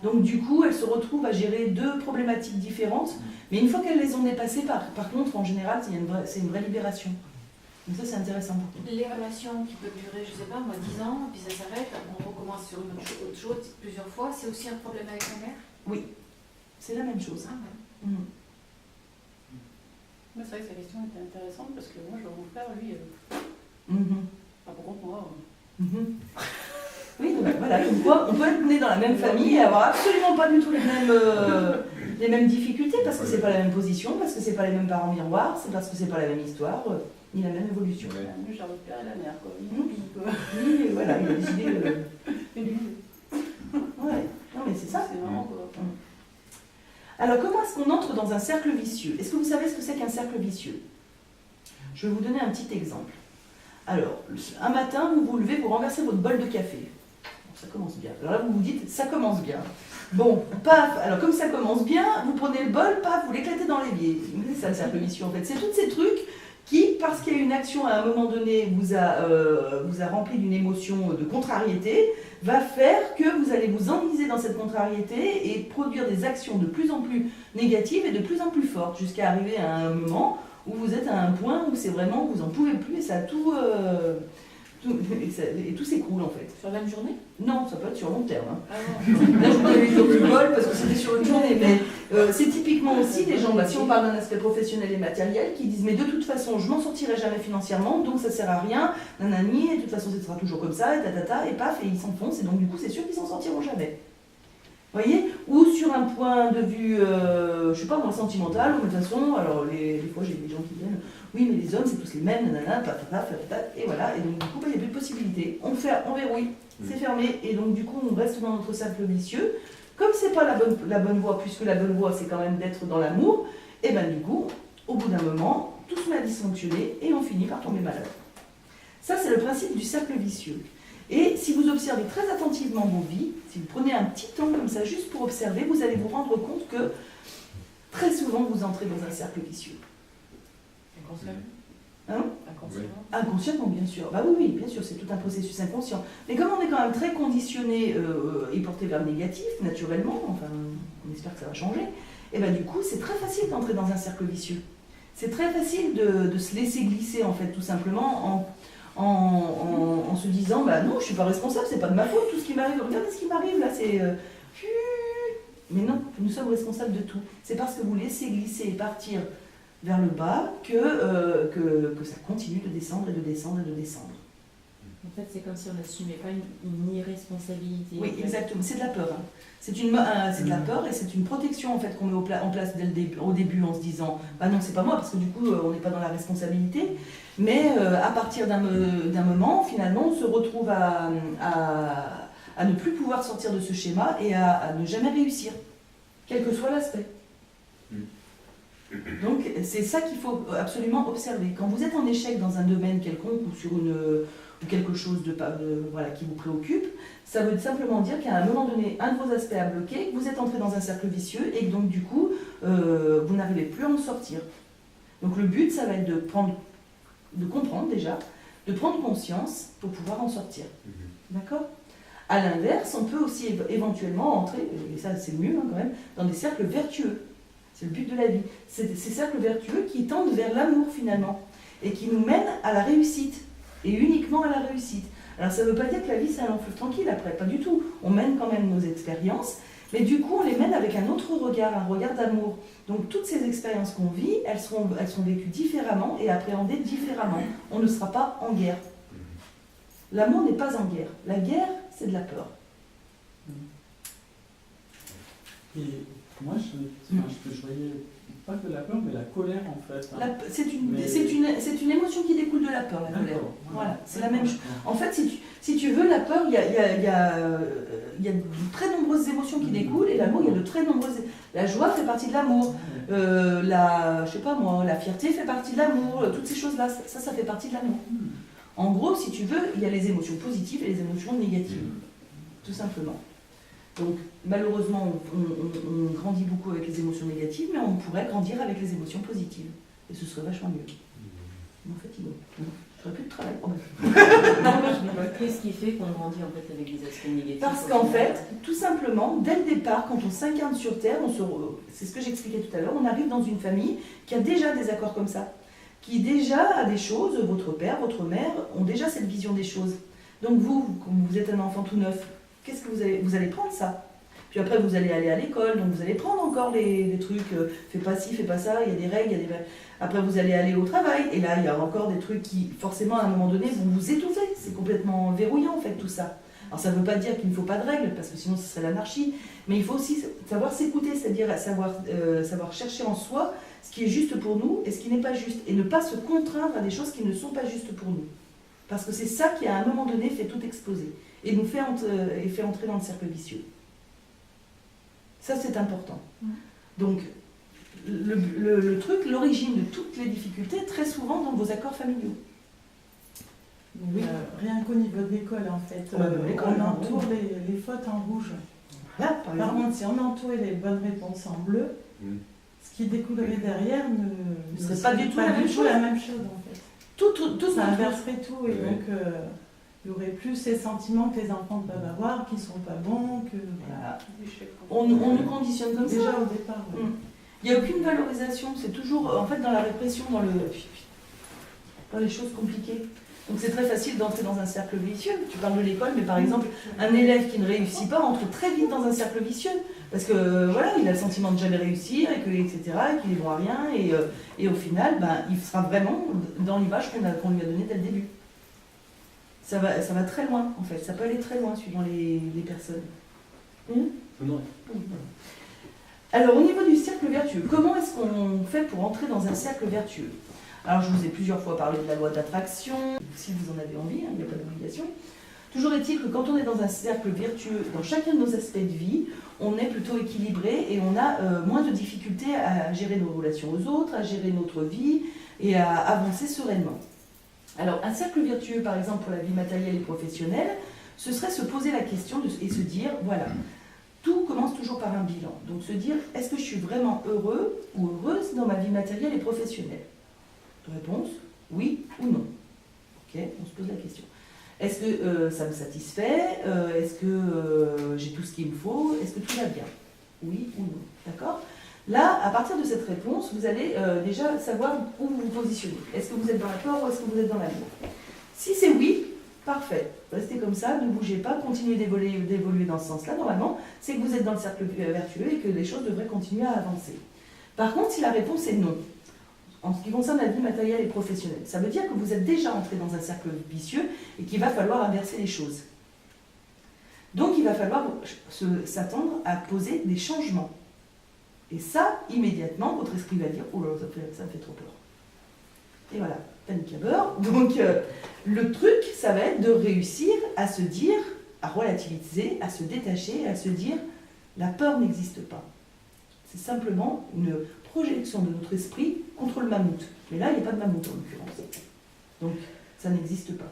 Speaker 1: Donc du coup, elles se retrouvent à gérer deux problématiques différentes, mais une fois qu'elles les ont dépassées, par contre, en général, c'est une vraie libération. Donc ça, c'est intéressant pour toi.
Speaker 4: Les relations qui peuvent durer, je sais pas, moi 10 ans, puis ça s'arrête, on recommence sur une autre chose plusieurs fois, c'est aussi un problème avec ma mère.
Speaker 1: Oui, c'est la même chose.
Speaker 4: Ah, ouais.
Speaker 1: Mhm.
Speaker 3: Moi, c'est vrai que sa question était intéressante parce que moi, je vois mon frère, lui,
Speaker 1: Mhm.
Speaker 3: par contre, moi,
Speaker 1: Mhm. Oui, donc voilà, comme quoi on peut être né dans la même famille et avoir absolument pas du tout les mêmes difficultés parce que c'est pas la même position, parce que c'est pas les mêmes parents miroirs, c'est parce que c'est pas la même histoire, ni la même évolution.
Speaker 5: Ouais.
Speaker 3: lui, j'ai le père et la mère, quoi.
Speaker 1: Mhm.
Speaker 3: Quoi.
Speaker 1: Oui, voilà, il a décidé.
Speaker 3: Et lui,
Speaker 1: Ouais, non mais c'est ça.
Speaker 3: c'est marrant, quoi.
Speaker 1: Alors comment est-ce qu'on entre dans un cercle vicieux? Est-ce que vous savez ce que c'est qu'un cercle vicieux? Je vais vous donner un petit exemple. Alors, un matin, vous vous levez, vous renversez votre bol de café. Bon, ça commence bien. Alors là, vous vous dites, ça commence bien. Bon, paf, alors comme ça commence bien, vous prenez le bol, paf, vous l'éclatez dans l'évier. C'est ça le cercle vicieux en fait. C'est tous ces trucs qui, parce qu'il y a eu une action à un moment donné, vous a rempli d'une émotion de contrariété, va faire que vous allez vous enliser dans cette contrariété et produire des actions de plus en plus négatives et de plus en plus fortes, jusqu'à arriver à un moment où vous êtes à un point où c'est vraiment, vous en pouvez plus et ça a tout et tout s'écroule en fait.
Speaker 4: Sur la même journée?
Speaker 1: Non, ça peut être sur long terme. Hein.
Speaker 4: Ah non.
Speaker 1: Là, je vous donne l'exemple du bol parce que c'était sur une journée, mais c'est typiquement aussi des gens, si on parle d'un aspect professionnel et matériel, qui disent mais de toute façon, je m'en sortirai jamais financièrement, donc ça sert à rien, nanani, et de toute façon, ce sera toujours comme ça, et et paf, et ils s'enfoncent, et donc du coup, c'est sûr qu'ils s'en sortiront jamais. Vous voyez? Ou sur un point de vue, je sais pas moi, sentimental, ou de toute façon, alors des fois j'ai des gens qui viennent, oui mais les hommes c'est tous les mêmes, nanana, et voilà, et donc du coup, il n'y a plus de possibilité. On verrouille, c'est fermé, et donc du coup, on reste dans notre cercle vicieux. Comme c'est pas la bonne voie, puisque la bonne voie c'est quand même d'être dans l'amour, et ben du coup, au bout d'un moment, tout se met à dysfonctionner, et on finit par tomber malade. Ça c'est le principe du cercle vicieux. Et si vous observez très attentivement vos vies, si vous prenez un petit temps comme ça juste pour observer, vous allez vous rendre compte que très souvent vous entrez dans un cercle vicieux. Hein?
Speaker 2: Inconsciemment.
Speaker 1: Inconsciemment, bien sûr. Bah oui, oui, bien sûr, c'est tout un processus inconscient. Mais comme on est quand même très conditionné et porté vers le négatif, naturellement, enfin, on espère que ça va changer, et ben du coup, c'est très facile d'entrer dans un cercle vicieux. C'est très facile de se laisser glisser, en fait, tout simplement, en se disant, bah non, je suis pas responsable, c'est pas de ma faute, tout ce qui m'arrive, regardez ce qui m'arrive là, c'est... Mais non, nous sommes responsables de tout. C'est parce que vous laissez glisser et partir vers le bas que ça continue de descendre et de descendre et de descendre.
Speaker 7: En fait, c'est comme si on n'assumait pas une irresponsabilité.
Speaker 1: Oui, exactement. C'est de la peur. Hein. C'est de la peur et c'est une protection en fait qu'on met en place au début en se disant bah non, c'est pas moi parce que du coup on n'est pas dans la responsabilité. Mais à partir d'un moment, finalement, on se retrouve à ne plus pouvoir sortir de ce schéma et à ne jamais réussir, quel que soit l'aspect. Donc c'est ça qu'il faut absolument observer. Quand vous êtes en échec dans un domaine quelconque ou sur ou quelque chose voilà, qui vous préoccupe, ça veut simplement dire qu'à un moment donné, un de vos aspects a bloqué, que vous êtes entré dans un cercle vicieux et que donc du coup, vous n'arrivez plus à en sortir. Donc le but, ça va être de comprendre déjà, de prendre conscience pour pouvoir en sortir. D'accord ? À l'inverse, on peut aussi éventuellement entrer, et ça c'est mieux hein, quand même, dans des cercles vertueux. C'est le but de la vie. C'est ces cercles vertueux qui tendent vers l'amour finalement et qui nous mènent à la réussite et uniquement à la réussite. Alors ça ne veut pas dire que la vie c'est un long fleuve tranquille après, pas du tout. On mène quand même nos expériences, mais du coup on les mène avec un autre regard, un regard d'amour. Donc toutes ces expériences qu'on vit, elles sont vécues différemment et appréhendées différemment. On ne sera pas en guerre. L'amour n'est pas en guerre. La guerre, c'est de la peur.
Speaker 6: Et moi, je voyais pas que la peur, mais la colère en fait. Hein.
Speaker 1: C'est une émotion qui découle de la peur, la colère. Voilà, c'est la même chose. En fait, si tu veux, la peur, il y a de très nombreuses émotions qui découlent, et l'amour, il y a de très nombreuses... La joie fait partie de l'amour. Je sais pas moi, la fierté fait partie de l'amour. Toutes ces choses-là, ça fait partie de l'amour. En gros, si tu veux, il y a les émotions positives et les émotions négatives. Tout simplement. Donc, malheureusement, on grandit beaucoup avec les émotions négatives, mais on pourrait grandir avec les émotions positives. Et ce serait vachement mieux. Mais en fait, j'aurais plus de travail. Oh ben.
Speaker 7: Qu'est-ce qui fait qu'on grandit en fait avec les aspects négatifs?
Speaker 1: Parce qu'en fait, tout simplement, dès le départ, quand on s'incarne sur Terre, c'est ce que j'expliquais tout à l'heure, on arrive dans une famille qui a déjà des accords comme ça, qui déjà a des choses, votre père, votre mère ont déjà cette vision des choses. Donc comme vous êtes un enfant tout neuf, qu'est-ce que vous allez prendre ça? Puis après vous allez aller à l'école, donc vous allez prendre encore les trucs, fais pas ci, fais pas ça, il y a des règles, après vous allez aller au travail, et là il y a encore des trucs qui forcément à un moment donné vont vous étouffer, c'est complètement verrouillant en fait tout ça. Alors ça ne veut pas dire qu'il ne faut pas de règles, parce que sinon ce serait l'anarchie, mais il faut aussi savoir s'écouter, c'est-à-dire savoir chercher en soi ce qui est juste pour nous et ce qui n'est pas juste, et ne pas se contraindre à des choses qui ne sont pas justes pour nous. Parce que c'est ça qui à un moment donné fait tout exploser, et nous fait entrer dans le cercle vicieux. Ça c'est important. Donc le truc, l'origine de toutes les difficultés, très souvent dans vos accords familiaux.
Speaker 8: Oui. Rien qu'au niveau de l'école, en fait, on entoure les fautes en rouge.
Speaker 1: Là,
Speaker 8: par contre, si on entourait les bonnes réponses en bleu, ce qui découlerait derrière ne
Speaker 1: serait pas du tout la même chose.
Speaker 8: En fait. Tout ça inverserait tout, et donc il n'y aurait plus ces sentiments que les enfants peuvent avoir, qui ne sont pas bons, que
Speaker 1: voilà. On nous conditionne comme
Speaker 8: déjà
Speaker 1: ça.
Speaker 8: Au départ. Oui.
Speaker 1: Il n'y a aucune valorisation, c'est toujours en fait dans la répression, dans les choses compliquées. Donc c'est très facile d'entrer dans un cercle vicieux. Tu parles de l'école, mais par exemple, un élève qui ne réussit pas entre très vite dans un cercle vicieux. Parce que voilà, il a le sentiment de jamais réussir, etc., et qu'il n'y voit rien, et au final, il sera vraiment dans l'image qu'on lui a donnée dès le début. Ça va très loin, en fait. Ça peut aller très loin, suivant les personnes.
Speaker 5: Non.
Speaker 1: Alors, au niveau du cercle vertueux, comment est-ce qu'on fait pour entrer dans un cercle vertueux? Alors, je vous ai plusieurs fois parlé de la loi d'attraction, si vous en avez envie, il n'y a pas d'obligation. Toujours est-il que quand on est dans un cercle vertueux, dans chacun de nos aspects de vie, on est plutôt équilibré et on a moins de difficultés à gérer nos relations aux autres, à gérer notre vie et à avancer sereinement. Alors, un cercle vertueux, par exemple, pour la vie matérielle et professionnelle, ce serait se poser la question et se dire, voilà, tout commence toujours par un bilan. Donc se dire, est-ce que je suis vraiment heureux ou heureuse dans ma vie matérielle et professionnelle? Réponse, Oui ou non? Ok, on se pose la question. Est-ce que ça me satisfait? Est-ce que j'ai tout ce qu'il me faut? Est-ce que tout va bien? Oui ou non? D'accord? Là, à partir de cette réponse, vous allez déjà savoir où vous vous positionnez. Est-ce que vous êtes dans la peur ou est-ce que vous êtes dans l'amour? Si c'est oui, parfait. Restez comme ça, ne bougez pas, continuez d'évoluer dans ce sens-là. Normalement, c'est que vous êtes dans le cercle vertueux et que les choses devraient continuer à avancer. Par contre, si la réponse est non, en ce qui concerne la vie matérielle et professionnelle, ça veut dire que vous êtes déjà entré dans un cercle vicieux et qu'il va falloir inverser les choses. Donc, il va falloir s'attendre à poser des changements. Et ça, immédiatement, votre esprit va dire « Oh là, ça me fait trop peur ». Et voilà, panique à beurre. Donc, le truc, ça va être de réussir à se dire, à relativiser, à se détacher, à se dire « La peur n'existe pas ». C'est simplement une projection de notre esprit contre le mammouth. Mais là, il n'y a pas de mammouth en l'occurrence. Donc, ça n'existe pas.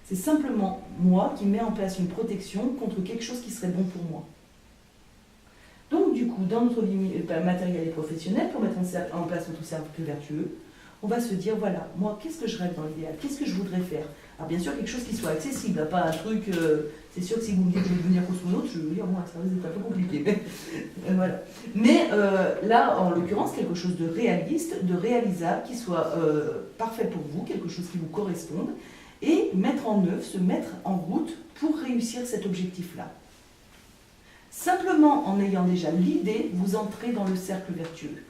Speaker 1: C'est simplement moi qui mets en place une protection contre quelque chose qui serait bon pour moi. Donc, du coup, dans notre vie matérielle et professionnelle, pour mettre en place notre cercle vertueux, on va se dire, voilà, moi, qu'est-ce que je rêve dans l'idéal? Qu'est-ce que je voudrais faire? Alors, bien sûr, quelque chose qui soit accessible, pas un truc... c'est sûr que si vous me dites que je vais devenir cosmonaute, je vais vous dire, moi, ça risque d'être un peu compliqué. Mais, voilà. Mais là, en l'occurrence, quelque chose de réaliste, de réalisable, qui soit parfait pour vous, quelque chose qui vous corresponde, et mettre en œuvre, se mettre en route pour réussir cet objectif-là. Simplement en ayant déjà l'idée, vous entrez dans le cercle vertueux.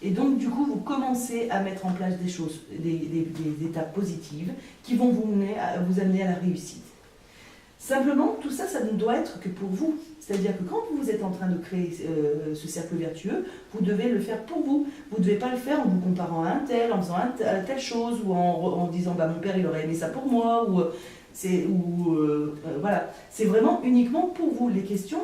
Speaker 1: Et donc, du coup, vous commencez à mettre en place des choses, des étapes positives qui vont vous amener à la réussite. Simplement, tout ça, ça ne doit être que pour vous. C'est-à-dire que quand vous êtes en train de créer ce cercle vertueux, vous devez le faire pour vous. Vous ne devez pas le faire en vous comparant à un tel, en faisant telle chose, ou en disant bah, « mon père, il aurait aimé ça pour moi », voilà. C'est vraiment uniquement pour vous. Les questions,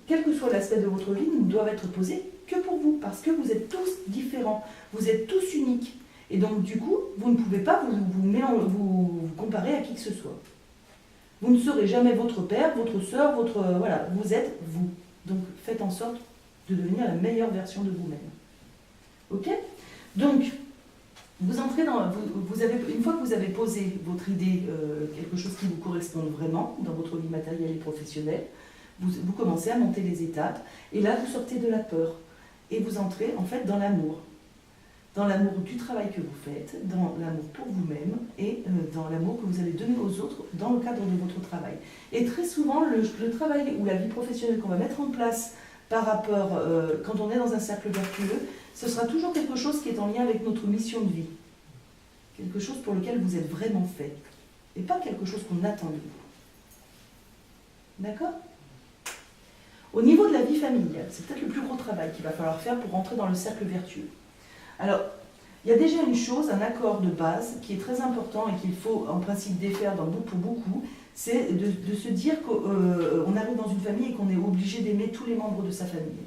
Speaker 1: quel que soit l'aspect de votre vie, ne doivent être posées que pour vous, parce que vous êtes tous différents, vous êtes tous uniques. Et donc, du coup, vous ne pouvez pas vous comparer à qui que ce soit. Vous ne serez jamais votre père, votre sœur, voilà, vous êtes vous. Donc, faites en sorte de devenir la meilleure version de vous-même. Ok? Donc, vous entrez dans... une fois que vous avez posé votre idée, quelque chose qui vous correspond vraiment dans votre vie matérielle et professionnelle, vous commencez à monter les étapes, et là, vous sortez de la peur. Et vous entrez en fait dans l'amour. Dans l'amour du travail que vous faites, dans l'amour pour vous-même et dans l'amour que vous allez donner aux autres dans le cadre de votre travail. Et très souvent, le travail ou la vie professionnelle qu'on va mettre en place par rapport, quand on est dans un cercle vertueux, ce sera toujours quelque chose qui est en lien avec notre mission de vie. Quelque chose pour lequel vous êtes vraiment fait. Et pas quelque chose qu'on attend de vous. D'accord ? Au niveau de la vie familiale, c'est peut-être le plus gros travail qu'il va falloir faire pour rentrer dans le cercle vertueux. Alors, il y a déjà une chose, un accord de base qui est très important et qu'il faut en principe défaire pour beaucoup, c'est de se dire qu'on arrive dans une famille et qu'on est obligé d'aimer tous les membres de sa famille.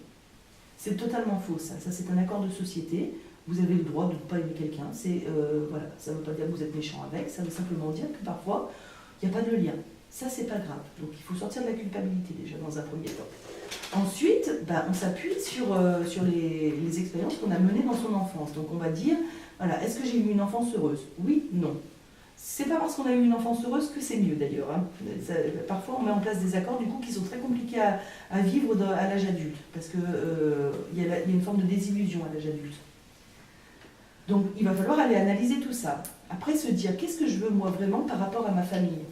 Speaker 1: C'est totalement faux ça. Ça c'est un accord de société. Vous avez le droit de ne pas aimer quelqu'un. Voilà, ça ne veut pas dire que vous êtes méchant avec, ça veut simplement dire que parfois, il n'y a pas de lien. Ça, c'est pas grave. Donc, il faut sortir de la culpabilité déjà dans un premier temps. Ensuite, on s'appuie sur les expériences qu'on a menées dans son enfance. Donc, on va dire, voilà, est-ce que j'ai eu une enfance heureuse? Oui, non. C'est pas parce qu'on a eu une enfance heureuse que c'est mieux d'ailleurs. Hein. Parfois, on met en place des accords du coup qui sont très compliqués à vivre à l'âge adulte, parce qu'il y a une forme de désillusion à l'âge adulte. Donc, il va falloir aller analyser tout ça. Après, se dire, qu'est-ce que je veux moi vraiment par rapport à ma famille?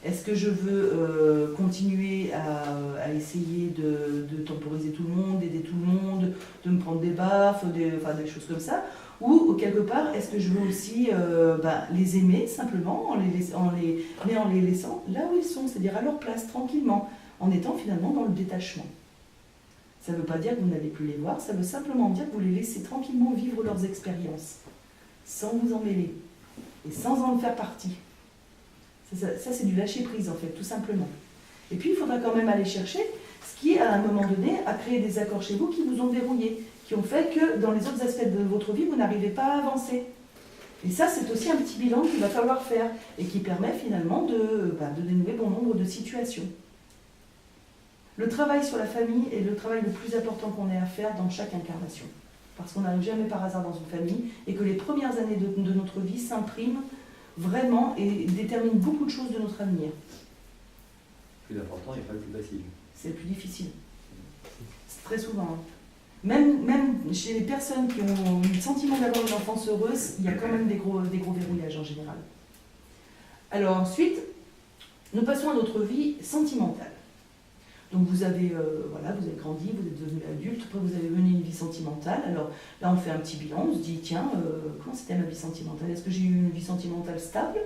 Speaker 1: Est-ce que je veux continuer à essayer de temporiser tout le monde, d'aider tout le monde, de me prendre des baffes, des choses comme ça? Ou quelque part, est-ce que je veux aussi les aimer simplement, mais en les laissant là où ils sont, c'est-à-dire à leur place, tranquillement, en étant finalement dans le détachement? Ça ne veut pas dire que vous n'allez plus les voir, ça veut simplement dire que vous les laissez tranquillement vivre leurs expériences, sans vous en mêler, et sans en faire partie. Ça c'est du lâcher-prise en fait, tout simplement. Et puis il faudra quand même aller chercher ce qui, à un moment donné, a créé des accords chez vous qui vous ont verrouillé, qui ont fait que dans les autres aspects de votre vie, vous n'arrivez pas à avancer. Et ça, c'est aussi un petit bilan qu'il va falloir faire, et qui permet finalement de dénouer bon nombre de situations. Le travail sur la famille est le travail le plus important qu'on ait à faire dans chaque incarnation. parce qu'on n'arrive jamais par hasard dans une famille, et que les premières années de notre vie s'impriment vraiment et déterminent beaucoup de choses de notre avenir.
Speaker 5: Le plus important et pas le plus facile.
Speaker 1: C'est le plus difficile. C'est très souvent. Hein. Même chez les personnes qui ont le sentiment d'avoir une enfance heureuse, il y a quand même des gros verrouillages en général. Alors ensuite, nous passons à notre vie sentimentale. Donc vous avez grandi, vous êtes devenu adulte, après vous avez mené une vie sentimentale. Alors là on fait un petit bilan, on se dit tiens, comment c'était ma vie sentimentale? Est-ce que j'ai eu une vie sentimentale stable?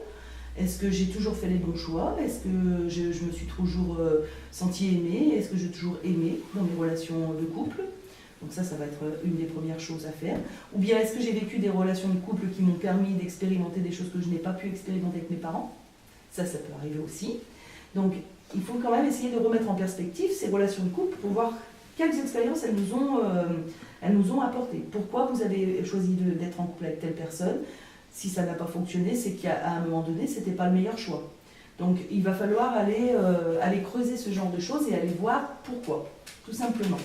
Speaker 1: Est-ce que j'ai toujours fait les bons choix? Est-ce que je me suis toujours sentie aimée? Est-ce que j'ai toujours aimé dans mes relations de couple? Donc ça va être une des premières choses à faire. Ou bien est-ce que j'ai vécu des relations de couple qui m'ont permis d'expérimenter des choses que je n'ai pas pu expérimenter avec mes parents? Ça peut arriver aussi. Donc il faut quand même essayer de remettre en perspective ces relations de couple pour voir quelles expériences elles nous ont apportées. Pourquoi vous avez choisi d'être en couple avec telle personne? Si ça n'a pas fonctionné, c'est qu'à un moment donné, ce n'était pas le meilleur choix. Donc il va falloir aller creuser ce genre de choses et aller voir pourquoi, tout simplement.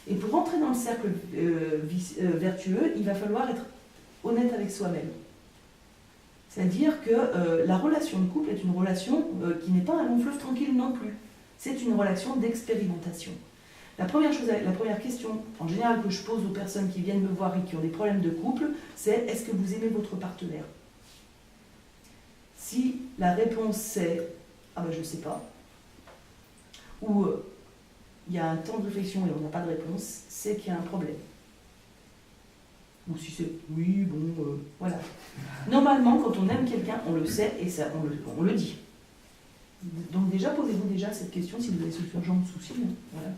Speaker 1: Et pour rentrer dans le cercle vertueux, il va falloir être honnête avec soi-même. C'est-à-dire que la relation de couple est une relation qui n'est pas un long fleuve tranquille non plus. C'est une relation d'expérimentation. La première question, en général, que je pose aux personnes qui viennent me voir et qui ont des problèmes de couple, c'est: est-ce que vous aimez votre partenaire? Si la réponse c'est « ah ben je ne sais pas », ou il y a un temps de réflexion et on n'a pas de réponse, c'est qu'il y a un problème. Ou si c'est « oui, bon, voilà ». Normalement, quand on aime quelqu'un, on le sait et ça, on le dit. Donc déjà, posez-vous déjà cette question si vous avez ce genre de soucis. Hein. Voilà.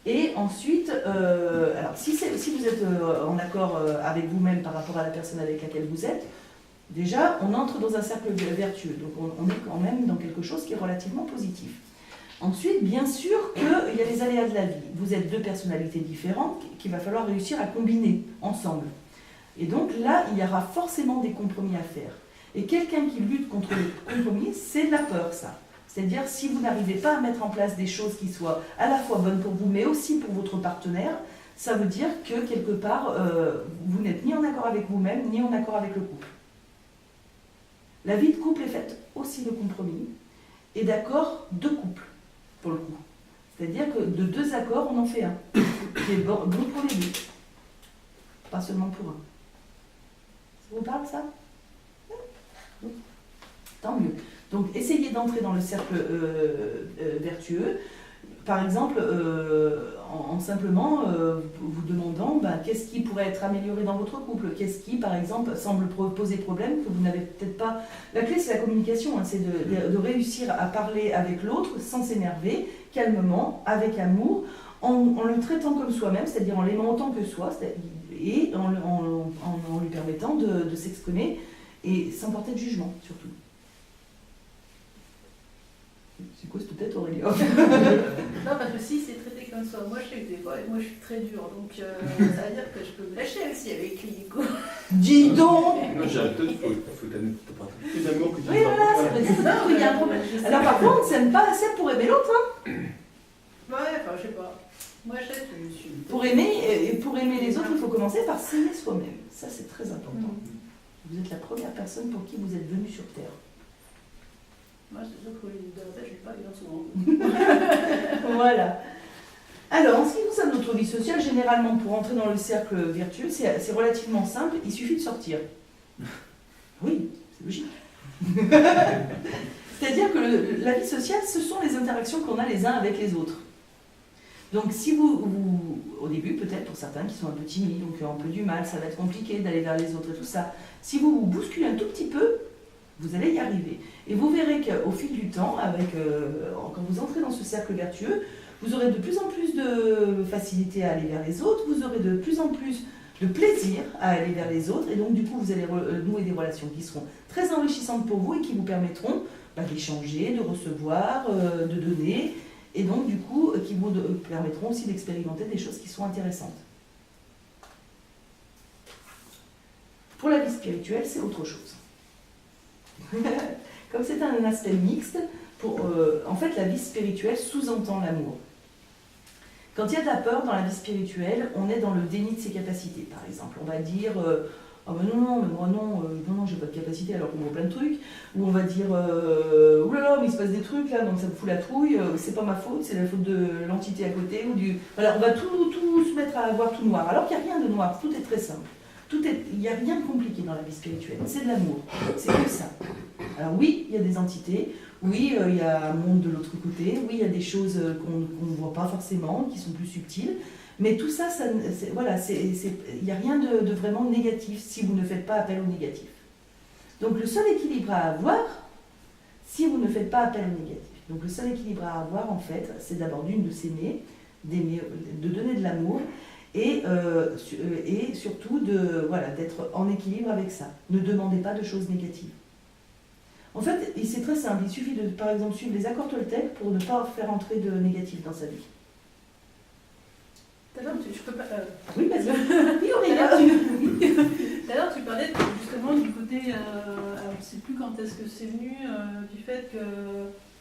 Speaker 1: Et ensuite, alors si vous êtes en accord avec vous-même par rapport à la personne avec laquelle vous êtes, déjà, on entre dans un cercle vertueux. Donc on est quand même dans quelque chose qui est relativement positif. Ensuite, bien sûr qu'il y a les aléas de la vie. Vous êtes deux personnalités différentes qu'il va falloir réussir à combiner ensemble. Et donc là, il y aura forcément des compromis à faire. Et quelqu'un qui lutte contre les compromis, c'est de la peur, ça. C'est-à-dire, si vous n'arrivez pas à mettre en place des choses qui soient à la fois bonnes pour vous, mais aussi pour votre partenaire, ça veut dire que, quelque part, vous n'êtes ni en accord avec vous-même, ni en accord avec le couple. La vie de couple est faite aussi de compromis et d'accords de couple, pour le coup. C'est-à-dire que de deux accords, on en fait un, qui est bon pour les deux, pas seulement pour un. Ça vous parle, ça? Oui. Tant mieux. Donc, essayez d'entrer dans le cercle vertueux, par exemple, en simplement vous demandant qu'est-ce qui pourrait être amélioré dans votre couple, qu'est-ce qui, par exemple, semble poser problème, que vous n'avez peut-être pas... La clé, c'est la communication, hein, c'est de réussir à parler avec l'autre sans s'énerver, calmement, avec amour, en le traitant comme soi-même, c'est-à-dire en l'aimant autant que soi, et en lui permettant de s'exprimer, et sans porter de jugement, surtout. C'est quoi cette tête, Aurélie?
Speaker 3: Non, parce que si c'est traité comme ça, moi je sais que des fois, moi je suis très dure, donc ça veut dire que je peux me lâcher aussi avec lui, du coup.
Speaker 1: Dis donc!
Speaker 5: Non, j'ai un peu, faut plus d'amour que tu
Speaker 1: Oui, voilà, ça veut dire qu'il y a un problème. Alors par contre, on ne s'aime pas assez pour aimer l'autre, hein?
Speaker 3: Ouais, enfin, je sais pas. Moi je sais que je suis...
Speaker 1: Pour aimer les autres, il faut commencer par s'aimer soi-même. Ça, c'est très important. Vous êtes la première personne pour qui vous êtes venu sur Terre.
Speaker 3: Moi, c'est sûr que de la tête, je ne suis pas bien souvent.
Speaker 1: Voilà. Alors, en ce qui concerne notre vie sociale, généralement, pour entrer dans le cercle vertueux, c'est relativement simple, il suffit de sortir. Oui, c'est logique. C'est-à-dire que la vie sociale, ce sont les interactions qu'on a les uns avec les autres. Donc, si au début, peut-être pour certains qui sont un peu timides, donc un peu du mal, ça va être compliqué d'aller vers les autres et tout ça. Si vous vous bousculez un tout petit peu, vous allez y arriver. Et vous verrez qu'au fil du temps, quand vous entrez dans ce cercle vertueux, vous aurez de plus en plus de facilité à aller vers les autres, vous aurez de plus en plus de plaisir à aller vers les autres, et donc du coup vous allez nouer des relations qui seront très enrichissantes pour vous et qui vous permettront d'échanger, de recevoir, de donner, et donc du coup qui vous permettront aussi d'expérimenter des choses qui sont intéressantes. Pour la vie spirituelle, c'est autre chose. Comme c'est un aspect mixte, en fait la vie spirituelle sous-entend l'amour. Quand il y a de la peur dans la vie spirituelle, on est dans le déni de ses capacités. Par exemple, on va dire ah ben non, mais moi non, j'ai pas de capacité alors qu'on voit plein de trucs. Ou on va dire oulala, mais il se passe des trucs là, donc ça me fout la trouille, c'est pas ma faute, c'est la faute de l'entité à côté. Voilà, on va tout se mettre à voir tout noir, alors qu'il n'y a rien de noir, tout est très simple. Il n'y a rien de compliqué dans la vie spirituelle, c'est de l'amour, c'est que ça. Alors oui, il y a des entités, oui, il y a un monde de l'autre côté, oui, il y a des choses qu'on ne voit pas forcément, qui sont plus subtiles, mais tout ça, il n'y a rien de vraiment négatif si vous ne faites pas appel au négatif. Donc le seul équilibre à avoir, si vous ne faites pas appel au négatif, donc le seul équilibre à avoir en fait, c'est d'abord de s'aimer, de donner de l'amour, et surtout d'être en équilibre avec ça. Ne demandez pas de choses négatives. En fait, c'est très simple, il suffit de, par exemple, suivre les accords Toltec pour ne pas faire entrer de négatif dans sa vie.
Speaker 3: Tout à l'heure, je peux pas...
Speaker 1: Oui, vas-y. Oui, on est
Speaker 3: Tout
Speaker 1: là.
Speaker 3: à l'heure, tu parlais justement du côté... alors, je ne sais plus quand est-ce que c'est venu, du fait que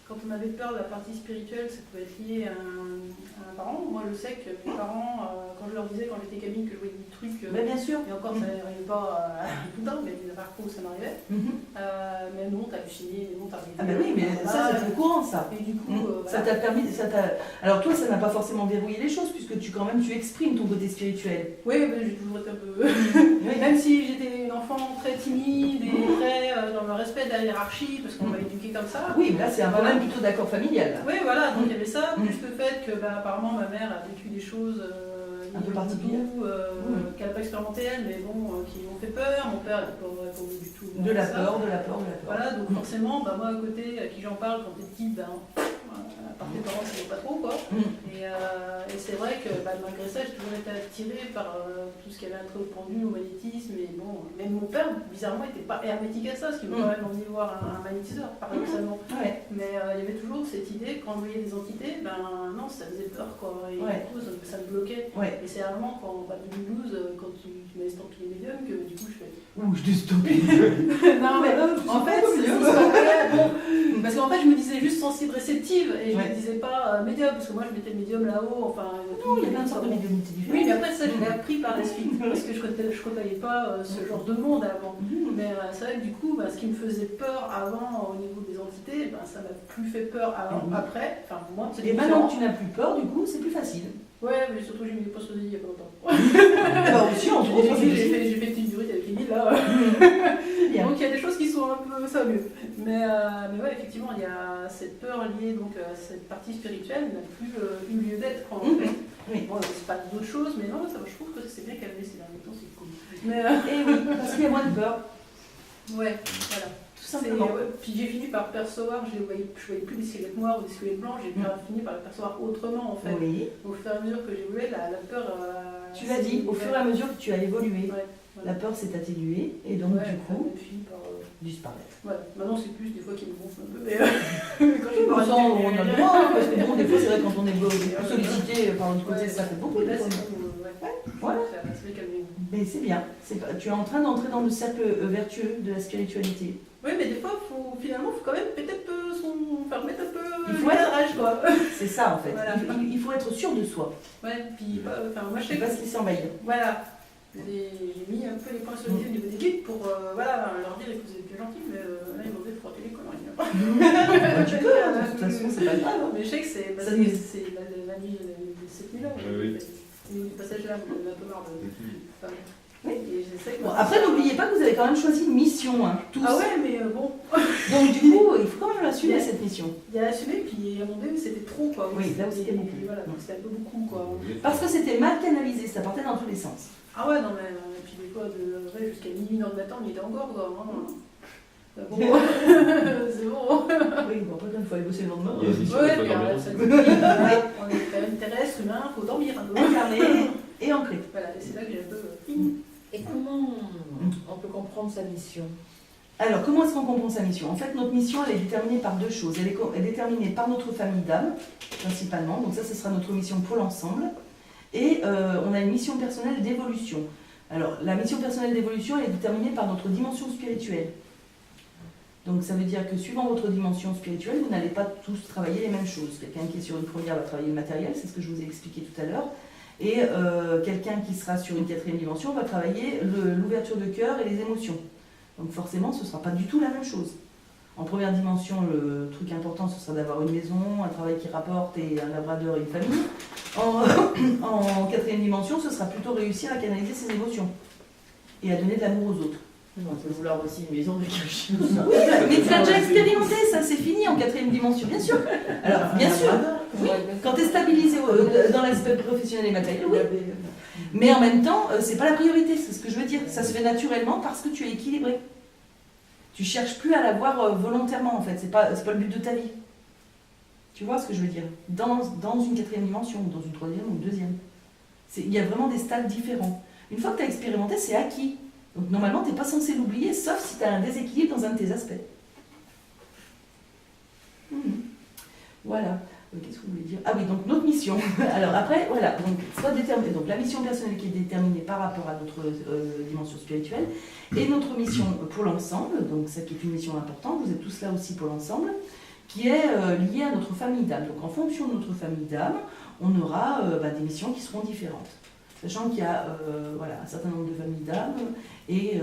Speaker 3: quand on avait peur de la partie spirituelle, ça pouvait être lié à un parent. Moi, je sais que mes parents, quand je leur disais, quand j'étais gamine, que je voyais des trucs...
Speaker 1: Mais bien sûr.
Speaker 3: Et encore, ça n'arrivait pas tout le temps, mais il y a des rares fois où ça m'arrivait. Mais non, t'as halluciné, non, t'as...
Speaker 1: Ah ben oui, mais ça, c'est très courant, ça.
Speaker 3: Et du coup,
Speaker 1: Ça t'a permis... Alors toi, ça n'a pas forcément verrouillé les choses, puisque tu exprimes ton côté spirituel.
Speaker 3: Oui, mais j'ai toujours été un peu... Même si j'étais une enfant très timide et très dans le respect de la hiérarchie, parce qu'on m'a éduquée comme ça.
Speaker 1: Oui, mais là, c'est un problème plutôt d'accord familial. Là.
Speaker 3: Oui, voilà, donc il y avait ça, plus le fait que apparemment ma mère a vécu des choses
Speaker 1: un peu particulières,
Speaker 3: qu'elle n'a pas expérimenté elle, mais bon, qui m'ont fait peur. Mon père n'a pas répondu du tout.
Speaker 1: De la peur.
Speaker 3: Voilà, donc forcément, moi à côté, à qui j'en parle quand t'es petite, par tes parents, ça ne pas trop, quoi. Et c'est vrai que malgré ça, j'ai toujours été attirée par tout ce qui avait un trait au pendu, au magnétisme. Et bon, même mon père, bizarrement, n'était pas hermétique à ça, ce qui m'a quand même envie de voir un magnétiseur, paradoxalement. Mais il y avait toujours cette idée, quand on voyait des entités, non, ça faisait peur, quoi. Et du coup, ça me bloquait. Et c'est vraiment quand, 2012, quand tu m'as estampillé les médiums, que du coup, je fais.
Speaker 1: Ouh, je t'ai estampillé.
Speaker 3: Non, mais en fait, c'est bon. Parce qu'en fait, je me disais juste sensible, réceptive, et je ne me disais pas médium, parce que moi, je mettais médium là-haut. Enfin,
Speaker 1: non, il y a plein de sortes de médiumnité différentes.
Speaker 3: Oui, mais après, ça, je l'ai appris par la suite, parce que je ne côtoyais pas ce genre de monde avant. Mais c'est vrai que du coup, ce qui me faisait peur avant au niveau des entités, ça m'a plus fait peur avant, après. Enfin, moi, c'est
Speaker 1: et maintenant que tu n'as plus peur, du coup, c'est plus facile. Ouais,
Speaker 3: mais surtout, j'ai mis des postes il y a pas longtemps.
Speaker 1: Alors aussi, en gros,
Speaker 3: j'ai fait une petite durite avec Émile, là. Donc, il y a des choses qui sont un peu ça mieux. Mais ouais, effectivement, il y a cette peur liée donc, à cette partie spirituelle n'a plus eu lieu d'être, en fait.
Speaker 1: Oui.
Speaker 3: Bon, c'est pas d'autres choses, mais non, ça, je trouve que c'est bien calmé ces derniers temps, c'est cool. Mais,
Speaker 1: et oui, parce qu'il y a moins de peur.
Speaker 3: Ouais, voilà.
Speaker 1: Tout simplement.
Speaker 3: Puis j'ai fini par percevoir, je voyais plus des squelettes noirs ou des squelettes blancs, j'ai fini par le percevoir autrement en fait.
Speaker 1: Oui.
Speaker 3: Au fur et à mesure que j'évoluais, la peur.
Speaker 1: Tu l'as dit, au fur et à mesure que tu as évolué,
Speaker 3: voilà.
Speaker 1: la peur s'est atténuée et donc du coup,
Speaker 3: fini par
Speaker 1: disparaître.
Speaker 3: Ouais, maintenant c'est plus des fois qu'il me gonfle un peu, mais
Speaker 1: quand je me sens, on a le droit, parce que bon, des fois c'est vrai quand on est sollicité par l'autre côté, ça fait beaucoup.
Speaker 3: Là,
Speaker 1: voilà. Mais c'est bien, tu es en train d'entrer dans le cercle vertueux de la spiritualité.
Speaker 3: Oui, mais des fois, finalement, il faut quand même peut-être faire mettre un peu
Speaker 1: il faut
Speaker 3: être quoi.
Speaker 1: C'est ça en fait,
Speaker 3: voilà.
Speaker 1: il faut être sûr de soi.
Speaker 3: Ouais, puis moi je sais
Speaker 1: pas se laisser envahir.
Speaker 3: Voilà. J'ai mis un peu les points sur les au niveau des guides pour leur dire que vous êtes plus gentils, mais là ils m'ont dit de frotter les conneries.
Speaker 1: Tu peux, de toute façon, c'est pas grave.
Speaker 3: Mais je sais que c'est la nuit de cette nuit-là. Le passage là, on a un peu marre de.
Speaker 1: Oui.
Speaker 3: Et je sais que
Speaker 1: après, n'oubliez pas que vous avez quand même choisi une mission, tous.
Speaker 3: Ah ouais, mais bon.
Speaker 1: Donc du coup, il faut quand même assumer cette mission.
Speaker 3: Il y a assumé, puis à un moment donné, c'était trop, quoi.
Speaker 1: Oui, là où c'était beaucoup.
Speaker 3: Voilà, c'était un peu beaucoup, quoi.
Speaker 1: Parce que c'était mal canalisé, ça partait dans tous les sens.
Speaker 3: Ah ouais, non, mais puis des fois, jusqu'à minuit, 1h du matin, on y était encore, quoi. Bon, c'est bon.
Speaker 1: Oui, bon, après, il faut aller bosser le lendemain.
Speaker 5: Ouais,
Speaker 3: on est quand même terrestre, humain, il faut dormir un peu.
Speaker 1: Incarné et ancré.
Speaker 3: Voilà, et c'est là que j'ai un peu.
Speaker 2: Et comment on peut comprendre sa mission?
Speaker 1: Alors, comment est-ce qu'on comprend sa mission? En fait, notre mission, elle est déterminée par deux choses. Elle est déterminée par notre famille d'âme, principalement. Donc ça, ce sera notre mission pour l'ensemble. Et on a une mission personnelle d'évolution. Alors, la mission personnelle d'évolution, elle est déterminée par notre dimension spirituelle. Donc ça veut dire que suivant votre dimension spirituelle, vous n'allez pas tous travailler les mêmes choses. Quelqu'un qui est sur une première va travailler le matériel, c'est ce que je vous ai expliqué tout à l'heure. Et quelqu'un qui sera sur une 4e dimension va travailler l'ouverture de cœur et les émotions. Donc forcément, ce ne sera pas du tout la même chose. En première dimension, le truc important, ce sera d'avoir une maison, un travail qui rapporte et un labrador et une famille. En 4e dimension, ce sera plutôt réussir à canaliser ses émotions et à donner de l'amour aux autres.
Speaker 2: On peut vouloir aussi une maison avec un chien.
Speaker 1: Oui, mais tu l'as déjà expérimenté, ça c'est fini en 4e dimension, bien sûr. Alors, bien sûr, oui, quand tu es stabilisé dans l'aspect professionnel et matériel, oui. Mais en même temps, c'est pas la priorité, c'est ce que je veux dire. Ça se fait naturellement parce que tu es équilibré. Tu cherches plus à l'avoir volontairement en fait, c'est pas le but de ta vie. Tu vois ce que je veux dire? Dans une 4e dimension, ou dans une 3e ou une 2e. Il y a vraiment des stades différents. Une fois que tu as expérimenté, c'est acquis. Donc normalement, tu n'es pas censé l'oublier, sauf si tu as un déséquilibre dans un de tes aspects. Voilà. Qu'est-ce que vous voulez dire? Ah oui, donc notre mission. Alors après, voilà, donc la mission personnelle qui est déterminée par rapport à notre dimension spirituelle, et notre mission pour l'ensemble, donc ça qui est une mission importante, vous êtes tous là aussi pour l'ensemble, qui est liée à notre famille d'âme. Donc en fonction de notre famille d'âme, on aura des missions qui seront différentes. Sachant qu'il y a un certain nombre de familles d'âmes, et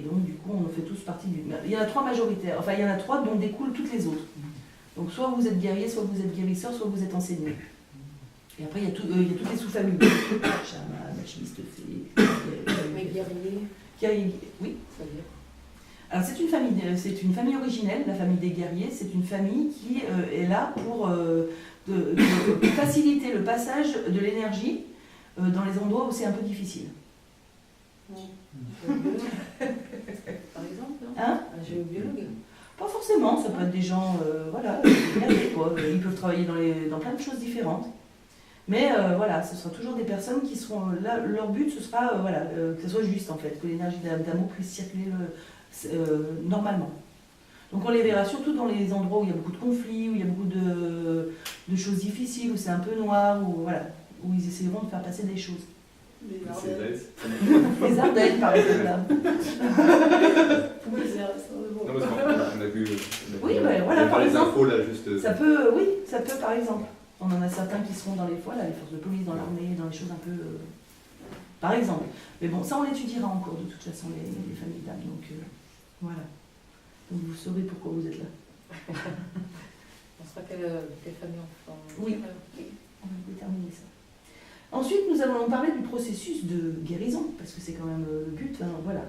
Speaker 1: donc du coup on fait tous partie d'une... Il y en a 3 majoritaires, enfin il y en a 3 dont découlent toutes les autres. Donc soit vous êtes guerrier, soit vous êtes guérisseur, soit vous êtes enseignant. Et après il y a toutes les sous-familles. Chaman, alchimiste, fée,
Speaker 2: Mais guerrier.
Speaker 1: Oui.
Speaker 2: C'est-à-dire.
Speaker 1: Alors c'est une famille originelle, la famille des guerriers. C'est une famille qui est là pour de faciliter le passage de l'énergie dans les endroits où c'est un peu difficile.
Speaker 2: Par exemple, non?
Speaker 1: Hein?
Speaker 2: Un géobiologue.
Speaker 1: Pas forcément, ça peut être des gens, quoi. Ils peuvent travailler dans plein de choses différentes. Mais ce sera toujours des personnes qui seront là. Leur but, ce sera que ce soit juste en fait, que l'énergie d'amour puisse circuler normalement. Donc on les verra surtout dans les endroits où il y a beaucoup de conflits, où il y a beaucoup de choses difficiles, où c'est un peu noir, où ils essaieront de faire passer des choses. Les Ardennes, par exemple. Là.
Speaker 3: Oui, c'est bon.
Speaker 5: Non, parce qu'on a vu.
Speaker 1: Oui, par
Speaker 5: les
Speaker 1: exemple.
Speaker 5: infos là, juste.
Speaker 1: Ça peut, par exemple. On en a certains qui seront dans les forces de police, dans l'armée, dans les choses un peu. Par exemple. Mais bon, ça on l'étudiera en cours, de toute façon, les familles d'âme. Donc voilà. Donc vous saurez pourquoi vous êtes là.
Speaker 2: On sera quelle famille enfant?
Speaker 1: Oui. On va déterminer ça. Ensuite, nous allons parler du processus de guérison, parce que c'est quand même le but. Voilà.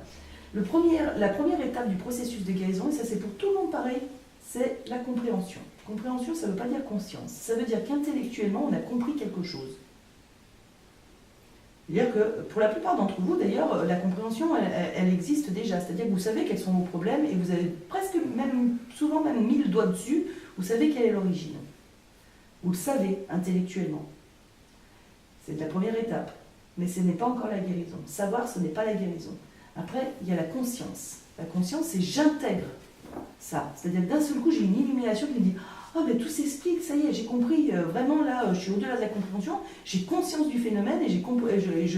Speaker 1: La première étape du processus de guérison, et ça c'est pour tout le monde pareil, c'est la compréhension. Compréhension, ça ne veut pas dire conscience. Ça veut dire qu'intellectuellement, on a compris quelque chose. C'est-à-dire que pour la plupart d'entre vous, d'ailleurs, la compréhension, elle existe déjà. C'est-à-dire que vous savez quels sont vos problèmes et vous avez souvent même mis le doigt dessus, vous savez quelle est l'origine. Vous le savez intellectuellement. C'est la première étape. Mais ce n'est pas encore la guérison. Savoir, ce n'est pas la guérison. Après, il y a la conscience. La conscience, c'est j'intègre ça. C'est-à-dire que d'un seul coup, j'ai une illumination qui me dit « Oh, mais tout s'explique, ça y est, j'ai compris. Vraiment, là, je suis au-delà de la compréhension. J'ai conscience du phénomène et je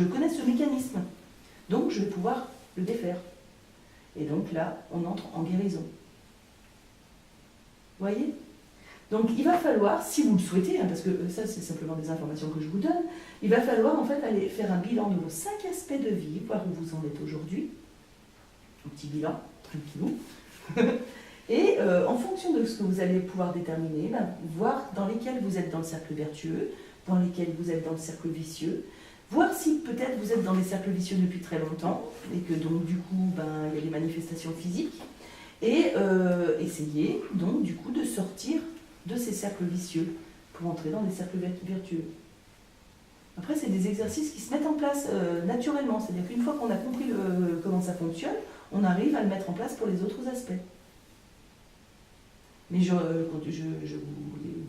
Speaker 1: connais ce mécanisme. Donc, je vais pouvoir le défaire. » Et donc là, on entre en guérison. Vous voyez ? Donc, il va falloir, si vous le souhaitez, parce que ça, c'est simplement des informations que je vous donne, il va falloir en fait aller faire un bilan de vos 5 aspects de vie, voir où vous en êtes aujourd'hui. Un petit bilan, tranquillou. Et en fonction de ce que vous allez pouvoir déterminer, voir dans lesquels vous êtes dans le cercle vertueux, dans lesquels vous êtes dans le cercle vicieux, voir si peut-être vous êtes dans les cercles vicieux depuis très longtemps, et que donc du coup, il y a des manifestations physiques, et essayer donc du coup de sortir de ces cercles vicieux pour entrer dans des cercles vertueux. Après, c'est des exercices qui se mettent en place naturellement, c'est-à-dire qu'une fois qu'on a compris comment ça fonctionne, on arrive à le mettre en place pour les autres aspects. Mais je vous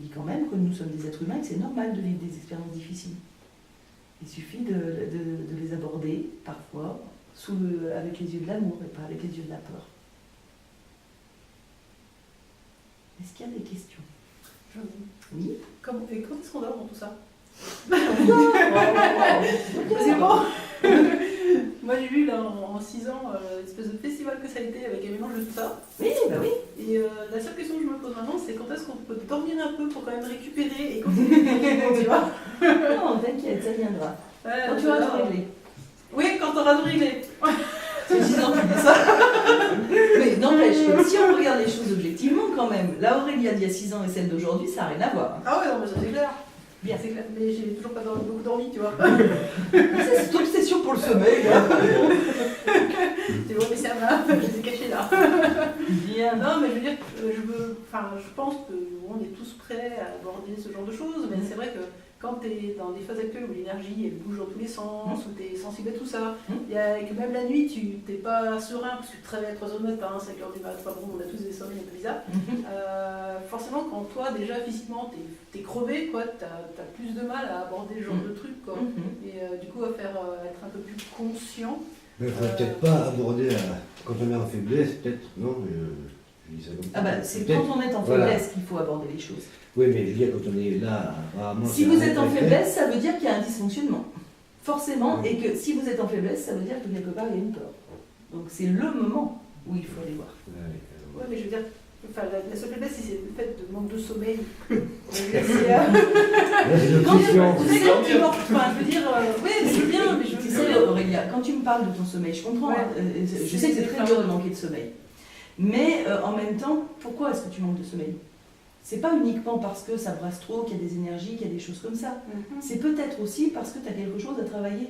Speaker 1: dis quand même que nous sommes des êtres humains et que c'est normal de vivre des expériences difficiles. Il suffit de les aborder, parfois, avec les yeux de l'amour et pas avec les yeux de la peur. Est-ce qu'il y a des questions? Oui.
Speaker 3: Et quand est-ce qu'on dort dans tout ça?
Speaker 1: C'est bon.
Speaker 3: Moi j'ai vu là en 6 ans l'espèce de festival que ça a été avec un mélange de tout ça.
Speaker 1: Oui, bah oui.
Speaker 3: Et la seule question que je me pose maintenant, c'est quand est-ce qu'on peut dormir un peu pour quand même récupérer et continuer le changement, tu vois.
Speaker 1: Non, t'inquiète, ça viendra.
Speaker 3: Ouais,
Speaker 1: Quand tu auras tout réglé.
Speaker 3: Oui, quand on aura tout réglé.
Speaker 1: C'est 6 ans que tu dis ça. Mais n'empêche que si on regarde les choses objectivement quand même, la Aurélia d'il y a 6 ans et celle d'aujourd'hui, ça n'a rien à voir.
Speaker 3: Ah ouais, non, mais ça c'est clair.
Speaker 1: Bien.
Speaker 3: C'est clair. Mais j'ai toujours pas beaucoup dormi, tu vois.
Speaker 1: C'est cette obsession pour le sommeil.
Speaker 3: Tu vois, mais ça va, je les ai cachés là.
Speaker 1: Bien.
Speaker 3: Non, mais je veux dire, je pense qu'on est tous prêts à aborder ce genre de choses, mais c'est vrai que quand tu es dans des phases actuelles où l'énergie elle bouge dans tous les sens, où tu es sensible à tout ça, il y a que même la nuit tu n'es pas serein parce que tu te réveilles à 3h du matin, 5h du matin, bon, on a tous des sommeils un peu bizarres. Forcément, quand toi déjà physiquement tu es crevé, tu as plus de mal à aborder ce genre de truc. Quoi. Et du coup, à faire être un peu plus conscient.
Speaker 9: Mais il ne faut peut-être pas aborder quand on est en faiblesse, peut-être, non je dis ça comme ça.
Speaker 1: Ah bah, c'est
Speaker 9: Peut-être,
Speaker 1: quand on est en
Speaker 9: voilà.
Speaker 1: faiblesse qu'il faut aborder les choses.
Speaker 9: Oui, mais je veux dire, quand on est là, apparemment.
Speaker 1: Si
Speaker 9: c'est
Speaker 1: vous
Speaker 9: un
Speaker 1: êtes en
Speaker 9: effet.
Speaker 1: faiblesse, ça veut dire qu'il y a un dysfonctionnement. Forcément,
Speaker 9: Oui.
Speaker 1: et que si vous êtes en faiblesse, ça veut dire que quelque part il y a une peur. Donc c'est le moment où il faut aller voir.
Speaker 3: Ouais, mais je veux dire, la seule faiblesse, c'est le fait de manque de sommeil.
Speaker 9: C'est
Speaker 1: Quand
Speaker 9: l'obsession.
Speaker 1: tu sais, quand tu dors, enfin, je veux dire, oui, c'est bien, mais je tu sais, Aurélia, quand tu me parles de ton sommeil, je comprends,
Speaker 3: Ouais.
Speaker 1: je sais que c'est très dur de manquer de sommeil. Mais en même temps, pourquoi est-ce que tu manques de sommeil? C'est pas uniquement parce que ça brasse trop, qu'il y a des énergies, qu'il y a des choses comme ça. C'est peut-être aussi parce que tu as quelque chose à travailler.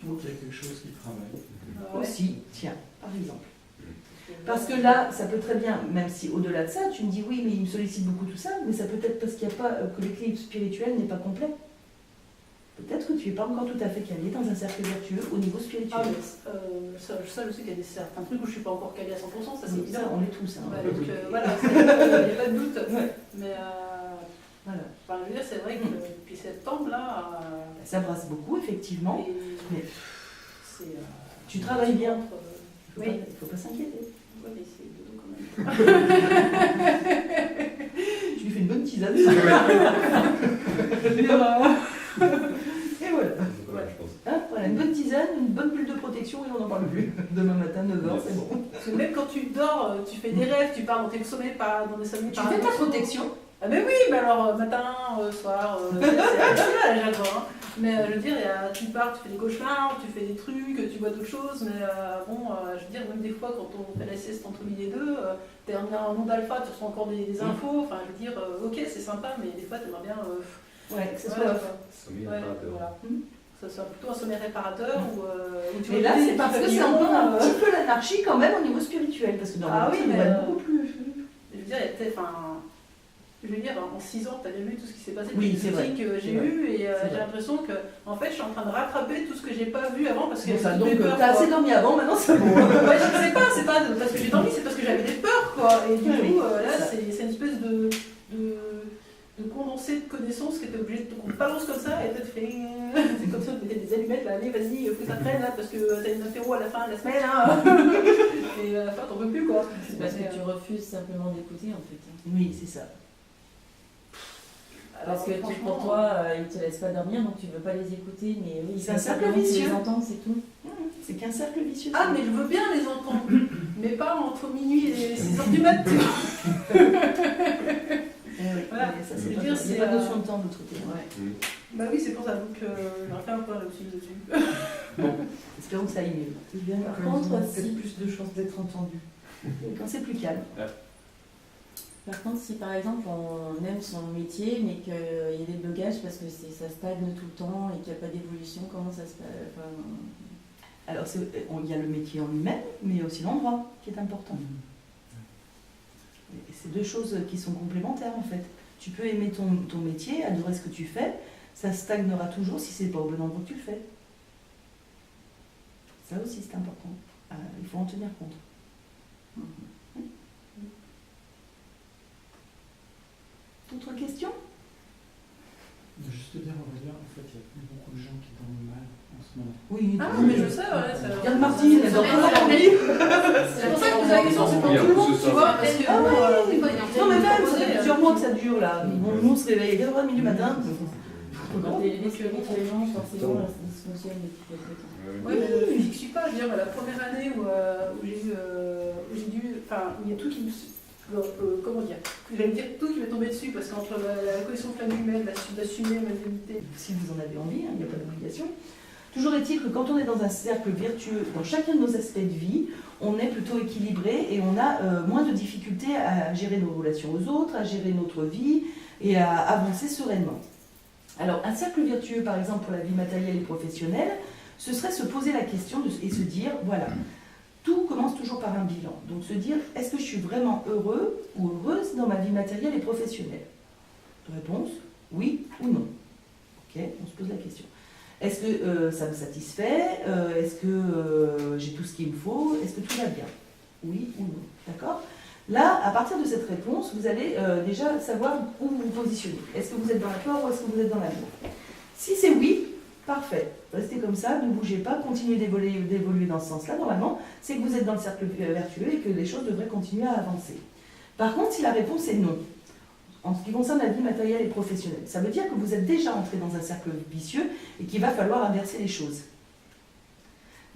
Speaker 6: Donc il y a quelque chose qui travaille.
Speaker 1: Aussi, tiens, par exemple. Parce que là, ça peut très bien, même si au-delà de ça, tu me dis oui, mais il me sollicite beaucoup tout ça, mais ça peut être parce qu'il n'y a pas, que l'équilibre spirituel n'est pas complet. Peut-être que tu n'es pas encore tout à fait calé dans un cercle vertueux au niveau spirituel.
Speaker 3: Ah, mais ça, je sais qu'il y a certains trucs où je ne suis pas encore calée à 100%, ça c'est
Speaker 1: Oui, ça,
Speaker 3: évident.
Speaker 1: on est tous. Hein.
Speaker 3: Ouais, donc voilà, il n'y a pas de doute.
Speaker 1: Ouais.
Speaker 3: Mais
Speaker 1: Voilà.
Speaker 3: enfin, je veux dire, c'est vrai que depuis septembre, là.
Speaker 1: Ça brasse beaucoup, effectivement. Mais
Speaker 3: c'est.
Speaker 1: tu travailles bien. Il
Speaker 3: Oui.
Speaker 1: ne faut pas s'inquiéter.
Speaker 3: Ouais, mais c'est dodo quand même.
Speaker 1: Tu lui fais une bonne tisane. Et voilà.
Speaker 5: Voilà, je pense.
Speaker 1: Hein, voilà, une bonne tisane, une bonne bulle de protection et on n'en parle plus. Demain matin, 9h, c'est bon.
Speaker 3: Parce que même quand tu dors, tu fais des rêves, tu pars dans tes sommeils, dans des sommeils
Speaker 1: Tu fais ta protection.
Speaker 3: Ah mais oui, mais alors matin, soir, c'est la jaguar. Hein. Mais je veux dire, tu pars, tu fais des cauchemars, tu fais des trucs, tu vois d'autres choses, mais je veux dire, même des fois quand on fait la sieste entre midi et 2, t'es en monde alpha, tu reçois encore des infos, enfin je veux dire, ok c'est sympa, mais des fois t'aimerais bien
Speaker 1: Ouais, que ce soit
Speaker 3: voilà,
Speaker 1: off.
Speaker 3: quoi.
Speaker 5: Sommeil
Speaker 3: Ouais,
Speaker 5: réparateur.
Speaker 3: voilà. Que ce soit plutôt un sommeil réparateur ou tu
Speaker 1: Mais
Speaker 3: vois,
Speaker 1: là,
Speaker 3: des
Speaker 1: c'est parce que
Speaker 3: petits
Speaker 1: c'est encore un
Speaker 3: papillons,
Speaker 1: petit peu l'anarchie quand même au niveau spirituel. Parce que dans
Speaker 3: Ah
Speaker 1: le
Speaker 3: oui,
Speaker 1: on
Speaker 3: mais,
Speaker 1: va être beaucoup plus.
Speaker 3: Je veux dire, il y a peut-être, je veux dire, en 6 ans, tu as bien vu tout ce qui s'est passé,
Speaker 1: Oui,
Speaker 3: toutes
Speaker 1: c'est
Speaker 3: les
Speaker 1: vrai.
Speaker 3: outils que
Speaker 1: C'est
Speaker 3: j'ai
Speaker 1: vrai.
Speaker 3: eu, et
Speaker 1: C'est
Speaker 3: j'ai
Speaker 1: vrai.
Speaker 3: l'impression que, en fait, je suis en train de rattraper tout ce que j'ai pas vu avant parce que
Speaker 1: Bon, ça,
Speaker 3: toutes
Speaker 1: donc,
Speaker 3: mes peurs,
Speaker 1: t'as
Speaker 3: quoi.
Speaker 1: assez dormi avant, maintenant c'est bon.
Speaker 3: Ouais, je sais pas, c'est pas parce que j'ai dormi, c'est parce que j'avais des peurs, quoi. Et du
Speaker 1: Oui,
Speaker 3: coup,
Speaker 1: oui,
Speaker 3: là,
Speaker 1: ça.
Speaker 3: c'est une espèce de condensé de connaissances qui était obligé de qu'on balance comme ça, et toi tu fais. C'est comme ça, tu mettais des allumettes, là, allez, vas-y, faut que ça prenne, là, parce que t'as une apéro à la fin de la semaine, hein. Et à la fin, t'en peux plus, quoi.
Speaker 7: C'est parce que tu refuses simplement d'écouter en fait.
Speaker 1: Oui, c'est ça.
Speaker 7: Parce que pour toi, ils ne te laissent pas dormir, donc tu ne veux pas les écouter, mais oui,
Speaker 1: C'est un cercle
Speaker 7: simplement tu
Speaker 1: vicieux.
Speaker 7: les entends, c'est tout.
Speaker 1: C'est qu'un cercle vicieux.
Speaker 3: Ah, mais je veux bien les entendre, mais pas entre minuit et 6h du mat, tu vois. Voilà.
Speaker 1: Mais ça,
Speaker 3: Je
Speaker 1: c'est
Speaker 3: veux
Speaker 1: pas
Speaker 3: dire,
Speaker 1: il n'y
Speaker 3: c'est,
Speaker 1: a pas de notion de temps de l'autre côté.
Speaker 3: Bah oui, c'est pour ça, donc j'en fais un peu là-dessus.
Speaker 1: Espérons que ça aille mieux.
Speaker 7: Par contre, si,
Speaker 8: plus de chances d'être entendu.
Speaker 1: Quand c'est plus calme.
Speaker 7: par contre, si par exemple on aime son métier, mais qu'il y a des blocages parce que ça stagne tout le temps et qu'il n'y a pas d'évolution, comment ça se passe
Speaker 1: Alors, il y a le métier en lui-même, mais il y a aussi l'endroit qui est important. Et c'est deux choses qui sont complémentaires en fait. Tu peux aimer ton métier, adorer ce que tu fais, ça stagnera toujours si c'est pas au bon endroit que tu le fais. Ça aussi c'est important. Il faut en tenir compte. D'autres questions?
Speaker 6: Juste te dire, Aurélia, en fait, il y a plus beaucoup de gens qui dorment mal en ce moment.
Speaker 1: Oui.
Speaker 3: Ah, mais je sais, ouais, ça.
Speaker 1: Regarde Martine, elle dort pas la nuit.
Speaker 3: C'est pour ça que je posais la question, c'est pour
Speaker 5: Oui,
Speaker 3: tout le
Speaker 5: en plus,
Speaker 3: monde,
Speaker 5: ce
Speaker 3: tu vois,
Speaker 5: soir.
Speaker 3: parce que
Speaker 1: Ah ouais.
Speaker 3: des fois, il y a
Speaker 1: Non mais même, ça fait plusieurs mois que ça dure là. Bon, nous on se réveille à 4h30 du matin.
Speaker 7: Quand t'es élevé spirituellement, forcément, ça dysfonctionne depuis quelque temps.
Speaker 3: Oui, mais le physique suit pas. Je veux dire, la première année où j'ai dû. Enfin, il y a tout qui me. Comment dire? J'allais dire tout qui m'est tombé dessus, parce qu'entre la cohésion flamme-humaine, d'assumer ma dignité.
Speaker 1: Si vous en avez envie, il n'y a pas d'obligation. Toujours est-il que quand on est dans un cercle vertueux, dans chacun de nos aspects de vie, on est plutôt équilibré et on a moins de difficultés à gérer nos relations aux autres, à gérer notre vie et à avancer sereinement. Alors, un cercle vertueux, par exemple, pour la vie matérielle et professionnelle, ce serait se poser la question et se dire, voilà, tout commence toujours par un bilan. Donc se dire, est-ce que je suis vraiment heureux ou heureuse dans ma vie matérielle et professionnelle? Réponse, oui ou non. Ok, on se pose la question. Est-ce que ça me satisfait? Est-ce que j'ai tout ce qu'il me faut? Est-ce que tout va bien? Oui ou non. D'accord? Là, à partir de cette réponse, vous allez déjà savoir où vous vous positionnez. Est-ce que vous êtes dans la peur ou est-ce que vous êtes dans l'amour? Si c'est oui, parfait. Restez comme ça, ne bougez pas, continuez d'évoluer dans ce sens-là. Normalement, c'est que vous êtes dans le cercle vertueux et que les choses devraient continuer à avancer. Par contre, si la réponse est non, en ce qui concerne la vie matérielle et professionnelle, ça veut dire que vous êtes déjà entré dans un cercle vicieux et qu'il va falloir inverser les choses.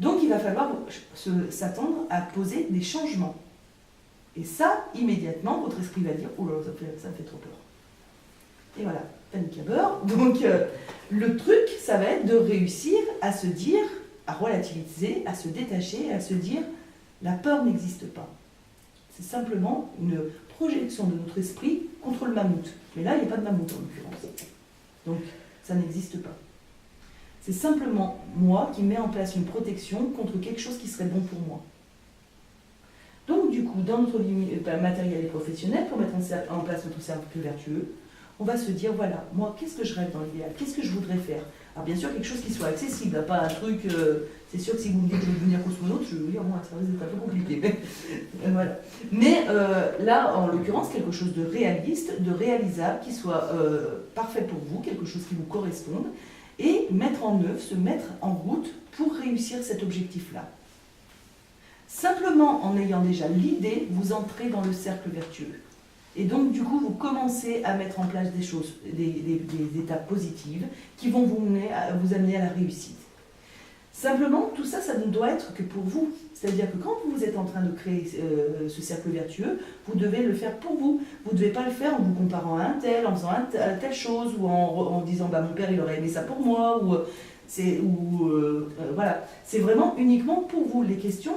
Speaker 1: Donc, il va falloir s'attendre à poser des changements. Et ça, immédiatement, votre esprit va dire « Oh là là, ça me fait trop peur ». Et voilà, panique à beurre. Donc, le truc, ça va être de réussir à se dire, à relativiser, à se détacher, à se dire « La peur n'existe pas ». C'est simplement une projection de notre esprit contre le mammouth. Mais là, il n'y a pas de mammouth en l'occurrence. Donc, ça n'existe pas. C'est simplement moi qui mets en place une protection contre quelque chose qui serait bon pour moi. Donc, du coup, dans notre vie matérielle et professionnelle, pour mettre en place notre cercle vertueux, on va se dire, voilà, moi, qu'est-ce que je rêve dans l'idéal? Qu'est-ce que je voudrais faire? Alors, bien sûr, quelque chose qui soit accessible, pas un truc... c'est sûr que si vous me dites que je veux devenir cosmonaute, je vais dire, bon, ça va être un peu compliqué. Mais, voilà. Mais là, en l'occurrence, quelque chose de réaliste, de réalisable, qui soit parfait pour vous, quelque chose qui vous corresponde, et mettre en œuvre, se mettre en route pour réussir cet objectif-là. Simplement en ayant déjà l'idée, vous entrez dans le cercle vertueux. Et donc, du coup, vous commencez à mettre en place des choses, des étapes positives qui vont vous amener à la réussite. Simplement, tout ça, ça ne doit être que pour vous. C'est-à-dire que quand vous êtes en train de créer ce cercle vertueux, vous devez le faire pour vous. Vous ne devez pas le faire en vous comparant à un tel, en faisant telle chose, ou en disant bah, « mon père, il aurait aimé ça pour moi », voilà. C'est vraiment uniquement pour vous. Les questions,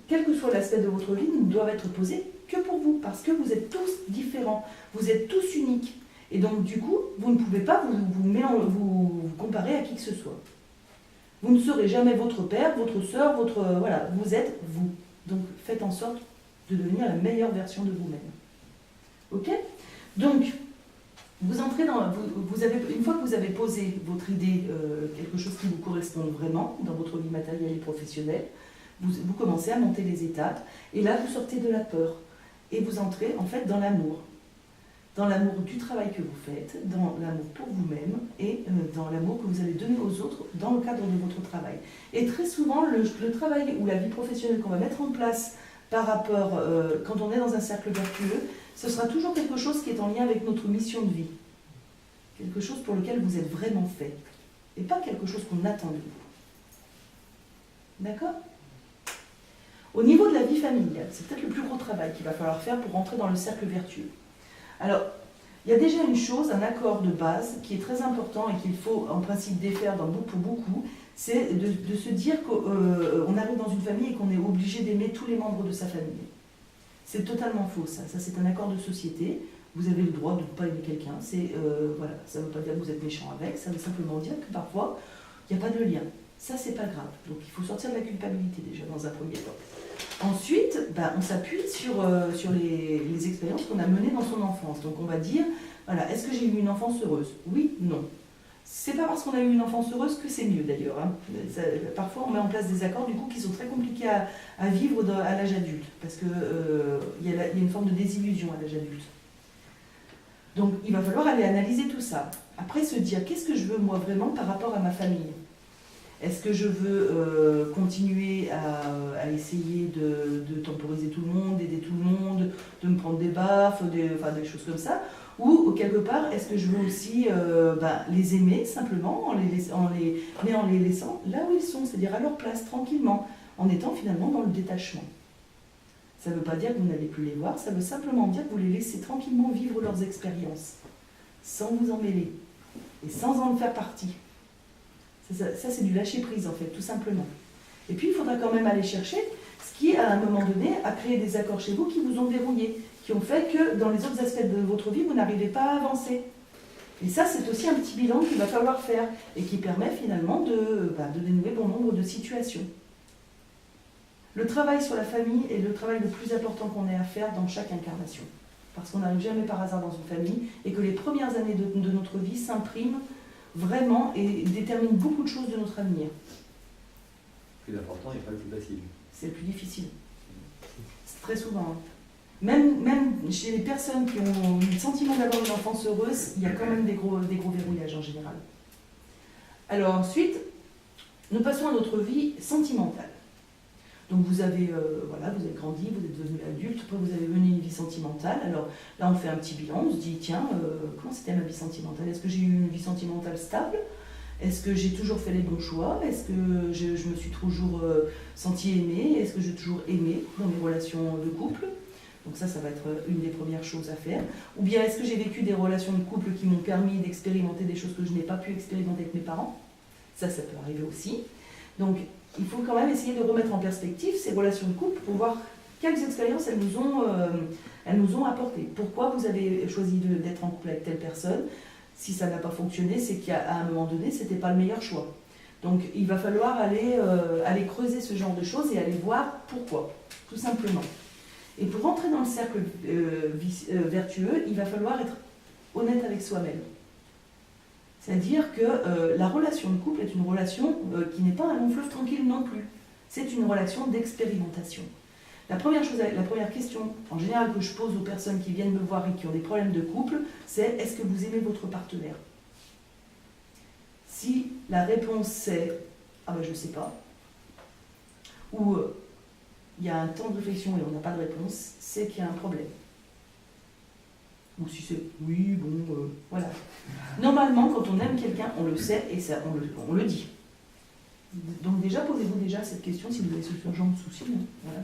Speaker 1: quel que soit l'aspect de votre vie, ne doivent être posées que pour vous, parce que vous êtes tous différents, vous êtes tous uniques. Et donc, du coup, vous ne pouvez pas vous comparer à qui que ce soit. Vous ne serez jamais votre père, votre sœur, voilà, vous êtes vous. Donc, faites en sorte de devenir la meilleure version de vous-même. Ok? Donc, vous entrez une fois que vous avez posé votre idée, quelque chose qui vous correspond vraiment dans votre vie matérielle et professionnelle, vous commencez à monter les étapes, et là, vous sortez de la peur, et vous entrez en fait dans l'amour. Dans l'amour du travail que vous faites, dans l'amour pour vous-même, et dans l'amour que vous allez donner aux autres dans le cadre de votre travail. Et très souvent, le travail ou la vie professionnelle qu'on va mettre en place par rapport, quand on est dans un cercle vertueux, ce sera toujours quelque chose qui est en lien avec notre mission de vie. Quelque chose pour lequel vous êtes vraiment fait. Et pas quelque chose qu'on attend de vous. D'accord ? Au niveau de la vie familiale, c'est peut-être le plus gros travail qu'il va falloir faire pour rentrer dans le cercle vertueux. Alors, il y a déjà une chose, un accord de base qui est très important et qu'il faut en principe défaire pour beaucoup, c'est de se dire qu'on arrive dans une famille et qu'on est obligé d'aimer tous les membres de sa famille. C'est totalement faux ça. Ça c'est un accord de société. Vous avez le droit de ne pas aimer quelqu'un. Voilà. Ça ne veut pas dire que vous êtes méchant avec, ça veut simplement dire que parfois, il n'y a pas de lien. Ça, c'est pas grave. Donc, il faut sortir de la culpabilité déjà, dans un premier temps. Ensuite, on s'appuie sur les expériences qu'on a menées dans son enfance. Donc, on va dire, voilà, est-ce que j'ai eu une enfance heureuse? Oui, non. C'est pas parce qu'on a eu une enfance heureuse que c'est mieux, d'ailleurs. Hein. Parfois, on met en place des accords, du coup, qui sont très compliqués à vivre à l'âge adulte. Parce qu'il y a une forme de désillusion à l'âge adulte. Donc, il va falloir aller analyser tout ça. Après, se dire, qu'est-ce que je veux, moi, vraiment, par rapport à ma famille? Est-ce que je veux continuer à essayer de temporiser tout le monde, d'aider tout le monde, de me prendre des baffes, des choses comme ça? Ou quelque part, est-ce que je veux aussi les aimer simplement, mais en les laissant là où ils sont, c'est-à-dire à leur place, tranquillement, en étant finalement dans le détachement. Ça ne veut pas dire que vous n'allez plus les voir, ça veut simplement dire que vous les laissez tranquillement vivre leurs expériences, sans vous en mêler, et sans en faire partie. Ça c'est du lâcher-prise en fait, tout simplement. Et puis il faudra quand même aller chercher ce qui, à un moment donné, a créé des accords chez vous qui vous ont verrouillé, qui ont fait que dans les autres aspects de votre vie, vous n'arrivez pas à avancer. Et ça, c'est aussi un petit bilan qu'il va falloir faire, et qui permet finalement de dénouer bon nombre de situations. Le travail sur la famille est le travail le plus important qu'on ait à faire dans chaque incarnation. Parce qu'on n'arrive jamais par hasard dans une famille, et que les premières années de notre vie s'impriment vraiment et déterminent beaucoup de choses de notre avenir.
Speaker 5: Le plus important et pas le plus facile.
Speaker 1: C'est le plus difficile. C'est très souvent. Même chez les personnes qui ont le sentiment d'avoir une enfance heureuse, il y a quand même des gros verrouillages en général. Alors ensuite, nous passons à notre vie sentimentale. Donc vous avez grandi, vous êtes devenu adulte, après vous avez mené une vie sentimentale. Alors là on fait un petit bilan, on se dit tiens, comment c'était ma vie sentimentale? Est-ce que j'ai eu une vie sentimentale stable? Est-ce que j'ai toujours fait les bons choix? Est-ce que je me suis toujours sentie aimée? Est-ce que j'ai toujours aimé dans mes relations de couple? Donc ça va être une des premières choses à faire. Ou bien est-ce que j'ai vécu des relations de couple qui m'ont permis d'expérimenter des choses que je n'ai pas pu expérimenter avec mes parents? Ça peut arriver aussi. Donc il faut quand même essayer de remettre en perspective ces relations de couple pour voir quelles expériences elles nous ont apportées. Pourquoi vous avez choisi d'être en couple avec telle personne? Si ça n'a pas fonctionné, c'est qu'à un moment donné, ce n'était pas le meilleur choix. Donc il va falloir aller creuser ce genre de choses et aller voir pourquoi, tout simplement. Et pour rentrer dans le cercle vertueux, il va falloir être honnête avec soi-même. C'est-à-dire que la relation de couple est une relation qui n'est pas un long fleuve tranquille non plus. C'est une relation d'expérimentation. La première question, en général, que je pose aux personnes qui viennent me voir et qui ont des problèmes de couple, c'est est-ce que vous aimez votre partenaire? Si la réponse c'est ah ben je ne sais pas, ou il y a un temps de réflexion et on n'a pas de réponse, c'est qu'il y a un problème. Ou si c'est oui, bon, voilà. Normalement, quand on aime quelqu'un, on le sait et ça, on le dit. Donc déjà, posez-vous déjà cette question si vous avez ce genre de souci. Hein, voilà.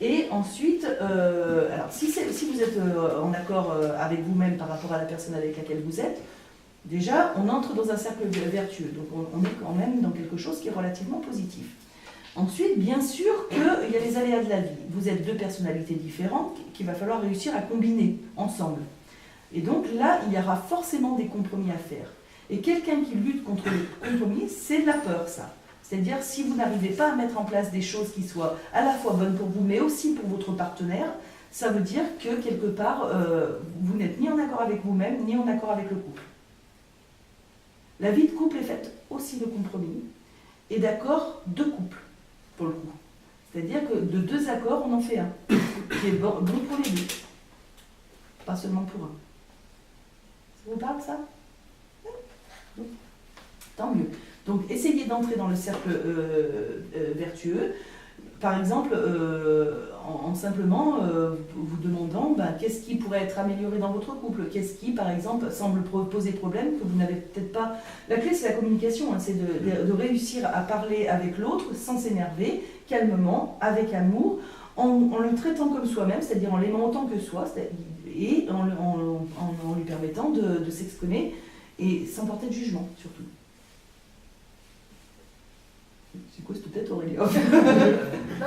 Speaker 1: Et ensuite, alors si vous êtes en accord avec vous-même par rapport à la personne avec laquelle vous êtes, déjà, on entre dans un cercle vertueux. Donc on est quand même dans quelque chose qui est relativement positif. Ensuite, bien sûr qu'il y a les aléas de la vie. Vous êtes deux personnalités différentes qu'il va falloir réussir à combiner ensemble. Et donc là, il y aura forcément des compromis à faire. Et quelqu'un qui lutte contre les compromis, c'est de la peur, ça. C'est-à-dire, si vous n'arrivez pas à mettre en place des choses qui soient à la fois bonnes pour vous, mais aussi pour votre partenaire, ça veut dire que, quelque part, vous n'êtes ni en accord avec vous-même, ni en accord avec le couple. La vie de couple est faite aussi de compromis et d'accords de couple, pour le coup. C'est-à-dire que de deux accords, on en fait un, qui est bon pour les deux, pas seulement pour un. Ça vous parle, ça? Tant mieux. Donc, essayez d'entrer dans le cercle vertueux, par exemple, en simplement vous demandant qu'est-ce qui pourrait être amélioré dans votre couple, qu'est-ce qui, par exemple, semble poser problème, que vous n'avez peut-être pas... La clé, c'est la communication, hein, c'est de réussir à parler avec l'autre sans s'énerver, calmement, avec amour, en le traitant comme soi-même, c'est-à-dire en l'aimant autant que soi, et en lui permettant de s'exprimer, et sans porter de jugement, surtout. C'est quoi cette tête, Aurélie?
Speaker 3: Non,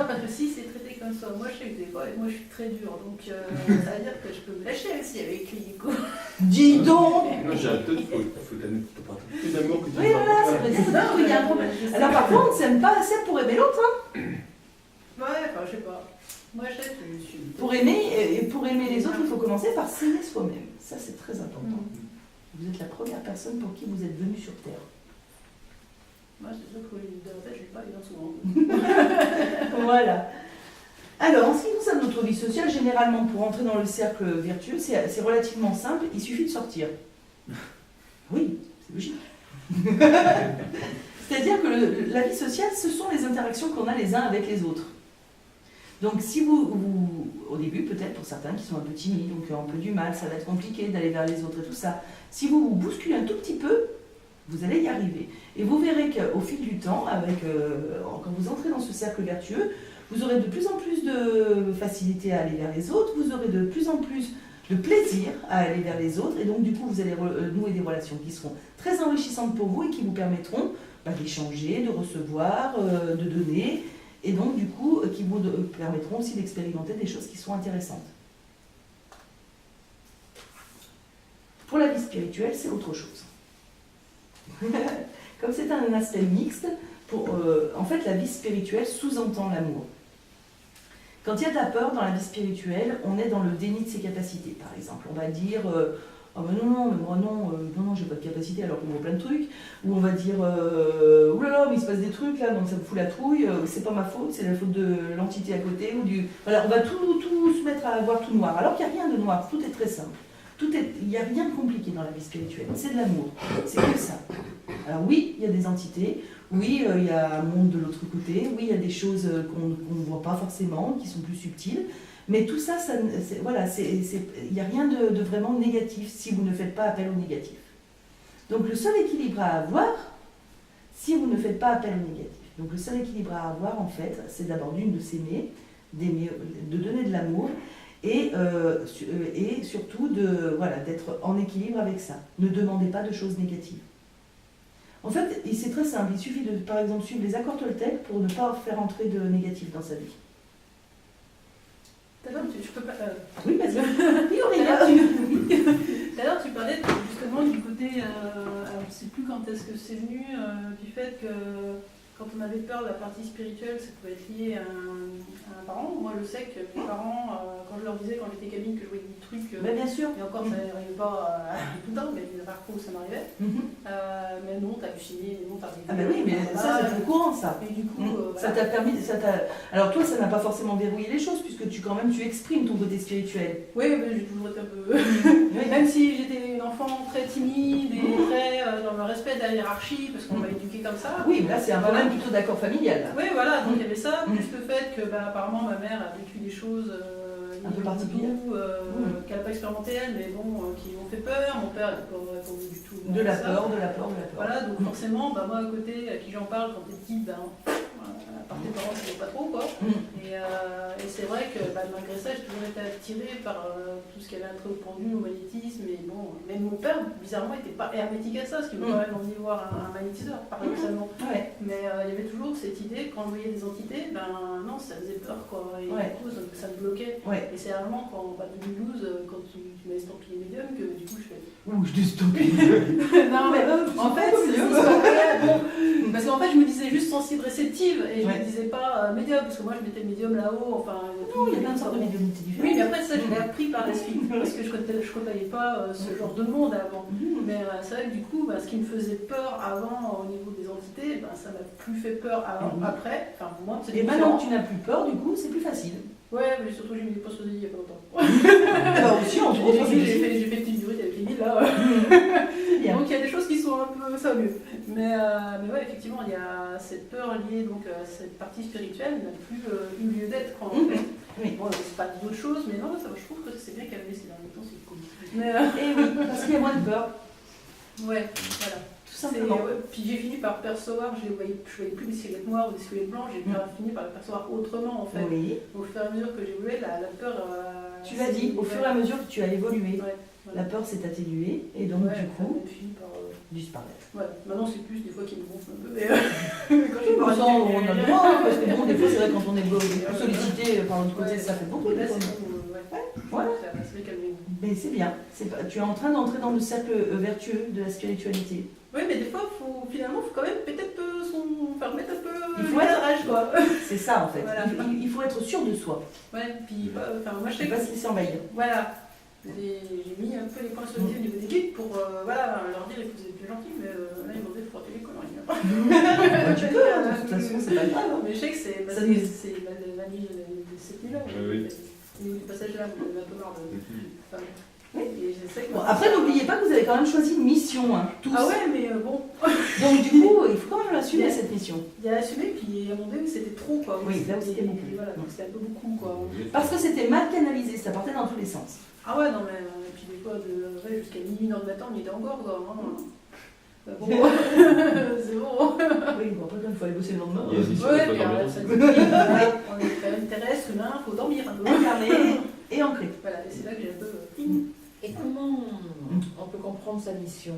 Speaker 3: parce que si c'est traité comme ça, moi je sais que des fois, moi je suis très dure, donc ça veut dire que je peux me lâcher aussi avec lui, du coup.
Speaker 1: Dis donc!
Speaker 5: Moi j'ai un peu de plus d'amour que tu
Speaker 1: Oui, voilà, c'est vrai, c'est ça, oui, il y a un problème. Alors par contre, on ne s'aime pas assez pour aimer l'autre, hein?
Speaker 3: Ouais, enfin, je sais pas. Moi je sais que je suis...
Speaker 1: Pour aimer les autres, il faut commencer par s'aimer soi-même. Ça, c'est très important. Vous êtes la première personne pour qui vous êtes venu sur Terre.
Speaker 3: Moi, c'est sûr que de la tête, je ne vais pas bien souvent.
Speaker 1: Voilà. Alors, en ce qui concerne notre vie sociale, généralement, pour entrer dans le cercle vertueux, c'est relativement simple, il suffit de sortir. Oui, c'est logique. C'est-à-dire que la vie sociale, ce sont les interactions qu'on a les uns avec les autres. Donc si vous au début peut-être pour certains qui sont un peu timides, donc un peu du mal, ça va être compliqué d'aller vers les autres et tout ça. Si vous vous bousculez un tout petit peu, vous allez y arriver. Et vous verrez qu'au fil du temps, quand vous entrez dans ce cercle vertueux, vous aurez de plus en plus de facilité à aller vers les autres, vous aurez de plus en plus de plaisir à aller vers les autres, et donc du coup vous allez nouer des relations qui seront très enrichissantes pour vous et qui vous permettront d'échanger, de recevoir, de donner, et donc du coup qui vous permettront aussi d'expérimenter des choses qui sont intéressantes. Pour la vie spirituelle, c'est autre chose. Comme c'est un aspect mixte, en fait la vie spirituelle sous-entend l'amour. Quand il y a de la peur dans la vie spirituelle, on est dans le déni de ses capacités. Par exemple, on va dire oh mais non, mais moi non, j'ai pas de capacité alors qu'on voit plein de trucs. Ou on va dire oulala, mais il se passe des trucs là, donc ça me fout la trouille, c'est pas ma faute, c'est la faute de l'entité à côté. Voilà, on va tout se mettre à voir tout noir. Alors qu'il n'y a rien de noir, tout est très simple. Il n'y a rien de compliqué dans la vie spirituelle, c'est de l'amour, c'est que ça. Alors oui, il y a des entités, oui, il y a un monde de l'autre côté, oui, il y a des choses qu'on ne voit pas forcément, qui sont plus subtiles, mais tout ça, il n'y a rien de vraiment négatif si vous ne faites pas appel au négatif. Donc le seul équilibre à avoir, si vous ne faites pas appel au négatif, donc le seul équilibre à avoir en fait, c'est d'abord de s'aimer, de donner de l'amour, et surtout d'être en équilibre avec ça. Ne demandez pas de choses négatives. En fait, c'est très simple, il suffit de, par exemple, suivre les accords Toltec pour ne pas faire entrer de négatif dans sa vie.
Speaker 3: D'ailleurs, je peux pas...
Speaker 1: Oui, vas-y. Oui,
Speaker 3: D'ailleurs, tu parlais justement du côté... alors, je ne sais plus quand est-ce que c'est venu, du fait que quand on avait peur de la partie spirituelle, ça pouvait être lié à un parent. Moi, je sais que mes parents, quand je leur disais, quand j'étais gamine, que je voyais des trucs...
Speaker 1: bien sûr.
Speaker 3: Et encore, ça n'arrivait pas tout le temps, mais il y a des fois où ça m'arrivait. Mais non, t'as halluciné, mais non, t'as
Speaker 1: Ah ben oui, mais ça, c'est au courant, ça.
Speaker 3: Et du coup,
Speaker 1: ça t'a permis... Alors toi, ça n'a pas forcément verrouillé les choses, puisque tu exprimes ton côté spirituel.
Speaker 3: Oui, mais j'ai toujours été un peu... Même si j'étais une enfant très timide et très dans le respect de la hiérarchie, parce qu'on m'a éduquée comme ça.
Speaker 1: Oui, mais là, c'est un problème plutôt d'accord familial. Là.
Speaker 3: Oui, voilà, donc il y avait ça, plus le fait que apparemment ma mère a vécu des choses
Speaker 1: un peu particulières,
Speaker 3: qu'elle n'a pas expérimenté elle, mais bon, qui ont fait peur. Mon père n'a pas répondu du tout.
Speaker 1: De la peur.
Speaker 3: Voilà, donc forcément, moi à côté, à qui j'en parle quand t'es petite, par tes parents, ça ne pas trop, quoi. Et c'est vrai que malgré ça, j'ai toujours été attirée par tout ce qui avait un trait au pendule, au magnétisme, et bon, même mon père, bizarrement, n'était pas hermétique à ça, ce qui me permet d'envie de voir un magnétiseur, paradoxalement. Mais il y avait toujours cette idée, quand on voyait des entités, non, ça faisait peur, quoi, et du coup, ça me bloquait. Et c'est vraiment quand, 2012, quand tu m'as estampillé médium, que du coup, je fais...
Speaker 1: Ouh, je t'ai estampillé.
Speaker 3: Non, mais en fait, bon, parce qu'en fait, je me disais juste sensible, réceptive, et je me disais pas médium, parce que moi, je mettais médium là-haut, enfin...
Speaker 1: Non, il y a plein de sortes de médiumnités différentes.
Speaker 3: Oui, mais après, ça, je l'ai appris par la suite, parce que je côtoyais pas ce genre de monde avant. Mais c'est vrai que du coup, ce qui me faisait peur avant, au niveau des entités, ça m'a plus fait peur après. Enfin, pour moi, c'est
Speaker 1: et maintenant que tu n'as plus peur, du coup, c'est plus facile.
Speaker 3: Ouais, mais surtout, j'ai mis des postes il y a pas longtemps.
Speaker 1: Alors aussi, entre autres,
Speaker 3: j'ai fait petite durée avec Émile, là. Donc, il y a des choses qui sont un peu ça mieux. Mais ouais, effectivement, il y a cette peur liée donc, à cette partie spirituelle, n'a plus eu lieu d'être, en fait.
Speaker 1: Oui.
Speaker 3: Bon, c'est pas d'autres choses, mais non, ça, je trouve que c'est bien calmé ces derniers temps, c'est cool.
Speaker 1: Mais, et oui, parce qu'il y a moins de peur.
Speaker 3: Ouais, voilà. Tout simplement. Puis j'ai fini par percevoir, je voyais plus des squelettes noirs ou des squelettes blancs, j'ai fini par le percevoir autrement en fait. Oui. Au fur et à mesure que j'évoluais, la peur...
Speaker 1: tu l'as dit, au fur et à mesure que tu as évolué, la peur s'est atténuée et donc du coup, disparaître.
Speaker 3: Ouais, maintenant c'est plus des fois qui me gonfle un peu, mais
Speaker 1: quand je me sens, on a le droit, parce que bon, des fois c'est vrai quand on est sollicité par l'autre côté, ça fait beaucoup de choses. C'est calmé. Mais c'est bien, tu es en train d'entrer dans le cercle vertueux de la spiritualité.
Speaker 3: Oui, mais des fois, finalement, il faut quand même peut-être faire mettre un peu
Speaker 1: il faut être
Speaker 3: rage, quoi.
Speaker 1: C'est ça en fait, voilà. il faut être sûr de soi.
Speaker 3: Ouais, puis moi je sais
Speaker 1: pas se laisser envahir.
Speaker 3: Voilà. J'ai mis un peu les points sur les au niveau des guides pour leur dire que vous êtes plus gentils, mais là ils m'ont dit frotter les conneries.
Speaker 1: Tu peux, de toute façon, c'est pas grave.
Speaker 3: Mais je sais que c'est la nuit de cette nuit-là. Le passage là, on a un peu marre de...
Speaker 1: Oui.
Speaker 3: Et j'essaie que-
Speaker 1: Bon, après, n'oubliez pas que vous avez quand même choisi une mission, hein, tous.
Speaker 3: Ah ouais, mais bon,
Speaker 1: Donc du coup, il faut quand même l'assumer cette mission.
Speaker 3: il y a assumé, puis à un moment donné, c'était trop, quoi.
Speaker 1: Oui, là où c'était beaucoup.
Speaker 3: Voilà, donc c'était un peu beaucoup, quoi.
Speaker 1: Parce que c'était mal canalisé, ça partait dans tous les sens.
Speaker 3: Ah ouais, non, mais et puis des fois, ouais, jusqu'à minuit dans le matin, on y était encore, quoi. Hein. Bon, c'est bon.
Speaker 1: Oui, bon, après, il faut aller bosser le lendemain.
Speaker 5: Il y a une mission
Speaker 3: Ouais,
Speaker 5: de
Speaker 3: puis
Speaker 5: dormir.
Speaker 3: ça dit, on est quand même terrestre, humain, faut dormir un peu.
Speaker 1: Incarné et ancré.
Speaker 3: Voilà, et c'est là que j'ai un peu.
Speaker 2: Et comment on peut comprendre sa mission?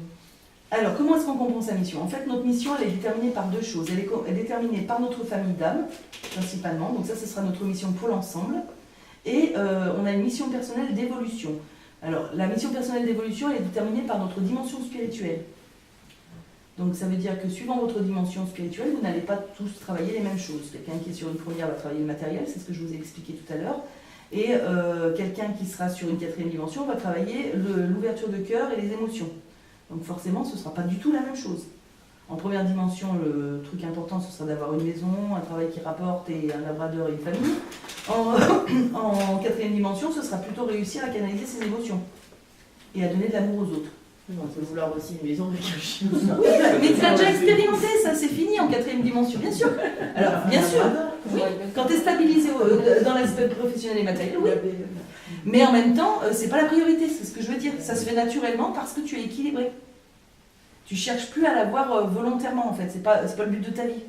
Speaker 1: Alors, comment est-ce qu'on comprend sa mission? En fait, notre mission, elle est déterminée par deux choses. Elle est déterminée par notre famille d'âme, principalement. Donc ça, ce sera notre mission pour l'ensemble. Et on a une mission personnelle d'évolution. Alors, la mission personnelle d'évolution, elle est déterminée par notre dimension spirituelle. Donc ça veut dire que suivant votre dimension spirituelle, vous n'allez pas tous travailler les mêmes choses. Quelqu'un qui est sur une première va travailler le matériel, c'est ce que je vous ai expliqué tout à l'heure. Et quelqu'un qui sera sur une quatrième dimension va travailler l'ouverture de cœur et les émotions. Donc forcément, ce ne sera pas du tout la même chose. En première dimension, le truc important, ce sera d'avoir une maison, un travail qui rapporte et un labrador et une famille. En quatrième dimension, ce sera plutôt réussir à canaliser ses émotions et à donner de l'amour aux autres.
Speaker 7: On peut vouloir aussi une maison avec un chien.
Speaker 1: Oui, mais tu l'as déjà expérimenté, ça c'est fini en quatrième dimension, bien sûr. Alors, bien sûr, oui, quand tu es stabilisé dans l'aspect professionnel et matériel, oui. Mais en même temps, c'est pas la priorité, c'est ce que je veux dire. Ça se fait naturellement parce que tu es équilibré. Tu cherches plus à l'avoir volontairement en fait, c'est pas le but de ta vie.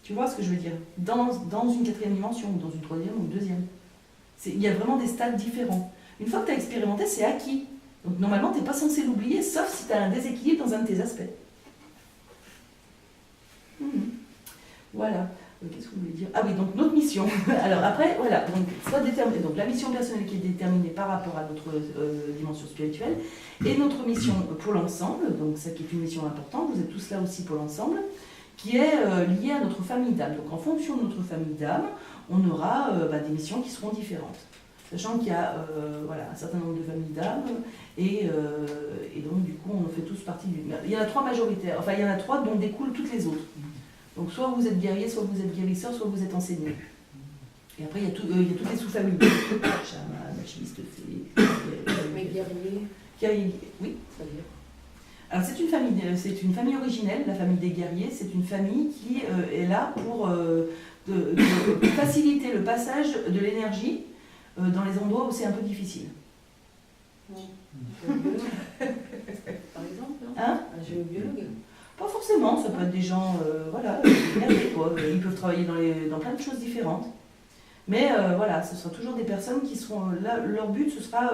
Speaker 1: Tu vois ce que je veux dire? Dans une quatrième dimension, ou dans une troisième ou une deuxième. Il y a vraiment des stades différents. Une fois que tu as expérimenté, c'est acquis. Donc normalement, tu n'es pas censé l'oublier, sauf si tu as un déséquilibre dans un de tes aspects. Voilà. Qu'est-ce que vous voulez dire? Ah oui, donc notre mission. Alors après, voilà. Donc la mission personnelle qui est déterminée par rapport à notre dimension spirituelle et notre mission pour l'ensemble, donc ça qui est une mission importante, vous êtes tous là aussi pour l'ensemble, qui est liée à notre famille d'âme. Donc en fonction de notre famille d'âme, on aura des missions qui seront différentes. Sachant qu'il y a un certain nombre de familles d'âmes, et donc du coup on fait tous partie d'une. Il y en a trois majoritaires, enfin il y en a trois dont découlent toutes les autres. Donc soit vous êtes guerrier, soit vous êtes guérisseur, soit vous êtes enseignant. Et après il y a toutes les sous-familles. Chaman, alchimiste, fée.
Speaker 2: Mais guerrier,
Speaker 1: Guerrier, oui.
Speaker 2: c'est-à-dire?
Speaker 1: Alors c'est une famille originelle, la famille des guerriers. C'est une famille qui est là pour de faciliter le passage de l'énergie dans les endroits où c'est un peu difficile.
Speaker 2: Par exemple,
Speaker 1: Hein?
Speaker 2: un géobiologue.
Speaker 1: Pas forcément, ça peut être des gens, guerriers, quoi. Ils peuvent travailler dans plein de choses différentes. Mais ce sera toujours des personnes qui seront là. Leur but, ce sera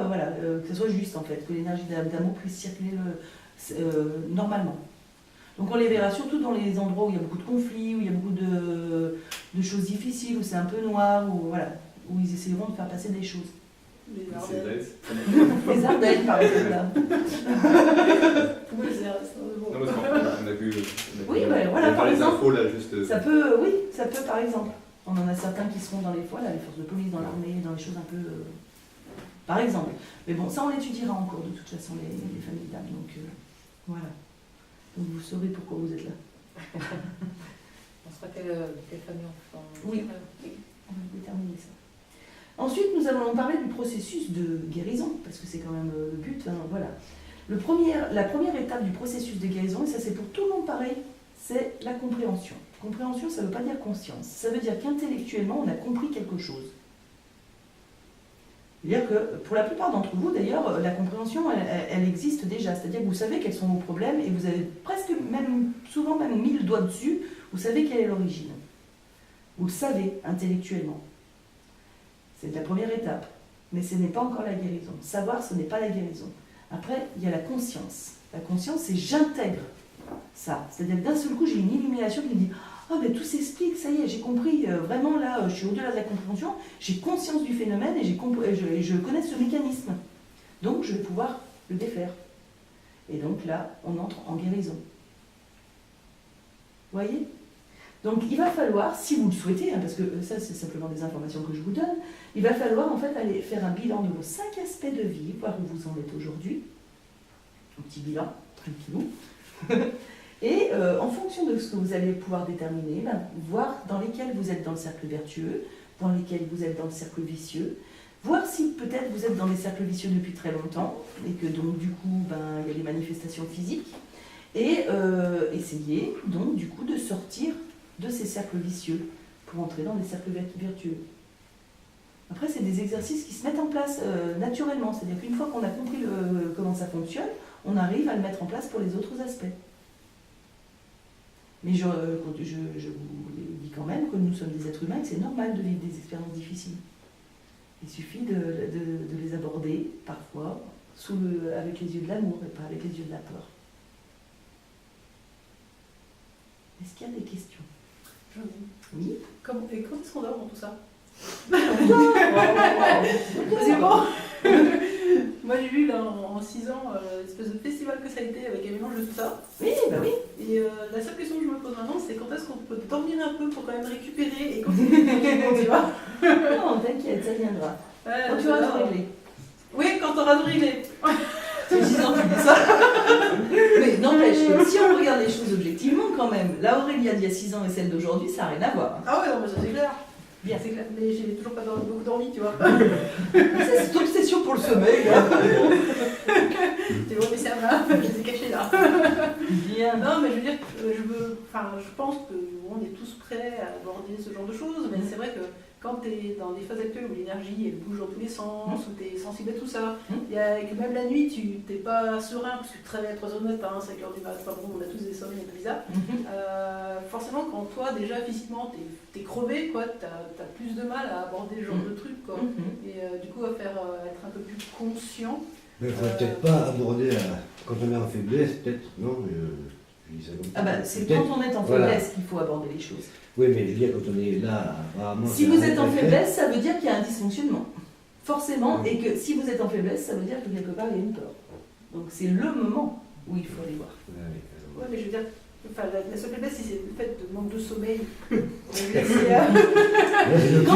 Speaker 1: que ce soit juste en fait, que l'énergie d'amour puisse circuler normalement. Donc on les verra surtout dans les endroits où il y a beaucoup de conflits, où il y a beaucoup de choses difficiles, où c'est un peu noir, où ils essaieront de faire passer des choses.
Speaker 3: Les
Speaker 5: C'est
Speaker 3: Ardennes.
Speaker 5: vrai.
Speaker 1: Les Ardennes, par exemple. Là.
Speaker 3: Oui, c'est bon.
Speaker 5: Non, parce qu'on a vu.
Speaker 1: Oui, voilà,
Speaker 5: on
Speaker 1: par
Speaker 5: parlait des
Speaker 1: exemple.
Speaker 5: infos là, juste.
Speaker 1: Ça peut par exemple. On en a certains qui seront dans les forces de police, dans l'armée, dans les choses un peu. Par exemple. Mais bon, ça on l'étudiera en cours de toute façon, les familles d'âme. Donc voilà. Donc vous saurez pourquoi vous êtes là.
Speaker 2: On sera quelle famille enfant?
Speaker 1: Oui. On va déterminer ça. Ensuite, nous allons parler du processus de guérison, parce que c'est quand même le but. Hein, voilà. La première étape du processus de guérison, et ça c'est pour tout le monde pareil, c'est la compréhension. Compréhension, ça ne veut pas dire conscience. Ça veut dire qu'intellectuellement, on a compris quelque chose. C'est-à-dire que pour la plupart d'entre vous, d'ailleurs, la compréhension, elle existe déjà. C'est-à-dire que vous savez quels sont vos problèmes et vous avez souvent même mis le doigt dessus, vous savez quelle est l'origine. Vous le savez intellectuellement. C'est la première étape. Mais ce n'est pas encore la guérison. Savoir, ce n'est pas la guérison. Après, il y a la conscience. La conscience, c'est j'intègre ça. C'est-à-dire que d'un seul coup, j'ai une illumination qui me dit « Ah, mais tout s'explique, ça y est, j'ai compris. Vraiment, là, je suis au-delà de la compréhension. J'ai conscience du phénomène et je connais ce mécanisme. Donc, je vais pouvoir le défaire. » Et donc là, on entre en guérison. Vous voyez ? Donc il va falloir, si vous le souhaitez, hein, parce que ça c'est simplement des informations que je vous donne, il va falloir en fait aller faire un bilan de vos 5 aspects de vie, voir où vous en êtes aujourd'hui. Un petit bilan, tranquillou. Et en fonction de ce que vous allez pouvoir déterminer, voir dans lesquels vous êtes dans le cercle vertueux, dans lesquels vous êtes dans le cercle vicieux, Voir si peut-être vous êtes dans des cercles vicieux depuis très longtemps et que donc du coup il y a des manifestations physiques et essayer donc du coup de sortir de ces cercles vicieux pour entrer dans des cercles vertueux. Après c'est des exercices qui se mettent en place naturellement, c'est-à-dire qu'une fois qu'on a compris comment ça fonctionne, on arrive à le mettre en place pour les autres aspects. Mais je vous dis quand même que nous sommes des êtres humains et que c'est normal de vivre des expériences difficiles. Il suffit de les aborder, parfois, avec les yeux de l'amour et pas avec les yeux de la peur. Est-ce qu'il y a des questions? Oui.
Speaker 3: Et quand est-ce qu'on dort dans tout ça?
Speaker 1: C'est bon.
Speaker 3: Moi j'ai vu là en 6 ans l'espèce de festival que ça a été avec un mélange de tout ça.
Speaker 1: Oui, bah oui.
Speaker 3: Et la seule question que je me pose maintenant, c'est quand est-ce qu'on peut dormir un peu pour quand même récupérer et continuer tranquillement, tu vois?
Speaker 1: Non, t'inquiète, ça viendra. Quand tu auras tout réglé.
Speaker 3: Oui, quand t'auras tout réglé.
Speaker 1: C'est 6 ans que tu dis ça. Mais n'empêche que si on regarde les choses objectivement quand même, la Aurélia d'il y a 6 ans et celle d'aujourd'hui, ça n'a rien à voir.
Speaker 3: Ah ouais, non, mais ça c'est clair.
Speaker 1: Bien.
Speaker 3: C'est clair. Mais j'ai toujours pas beaucoup dormi, tu vois.
Speaker 1: C'est cette obsession pour le sommeil, là.
Speaker 3: C'est bon, mais ça va, je les ai cachés là.
Speaker 1: Bien.
Speaker 3: Non, mais je veux dire, je pense qu'on est tous prêts à aborder ce genre de choses, mais c'est vrai que quand tu es dans des phases actuelles où l'énergie elle bouge dans tous les sens, où tu es sensible à tout ça, et que même la nuit tu n'es pas serein, parce que tu te réveilles à 3h du matin, 5h du matin, enfin bon, on a tous des sommeils un peu bizarres. Forcément, quand toi déjà physiquement tu es crevé, quoi, tu as plus de mal à aborder ce genre de truc, quoi. Et du coup, à être un peu plus conscient.
Speaker 9: Mais il ne faudrait peut-être pas aborder quand on est en faiblesse, peut-être, non, je dis ça comme ça.
Speaker 1: Ah bah, c'est quand on est en faiblesse qu'il faut aborder les choses.
Speaker 9: Oui, mais je veux dire, quand on est là, apparemment...
Speaker 1: Si vous êtes en faiblesse, ça veut dire qu'il y a un dysfonctionnement. Forcément, et que si vous êtes en faiblesse, ça veut dire que quelque part il y a une peur. Donc c'est le moment où il faut aller voir.
Speaker 3: Ouais, mais je veux dire, la seule faiblesse, c'est le fait de manque de sommeil.
Speaker 1: Quand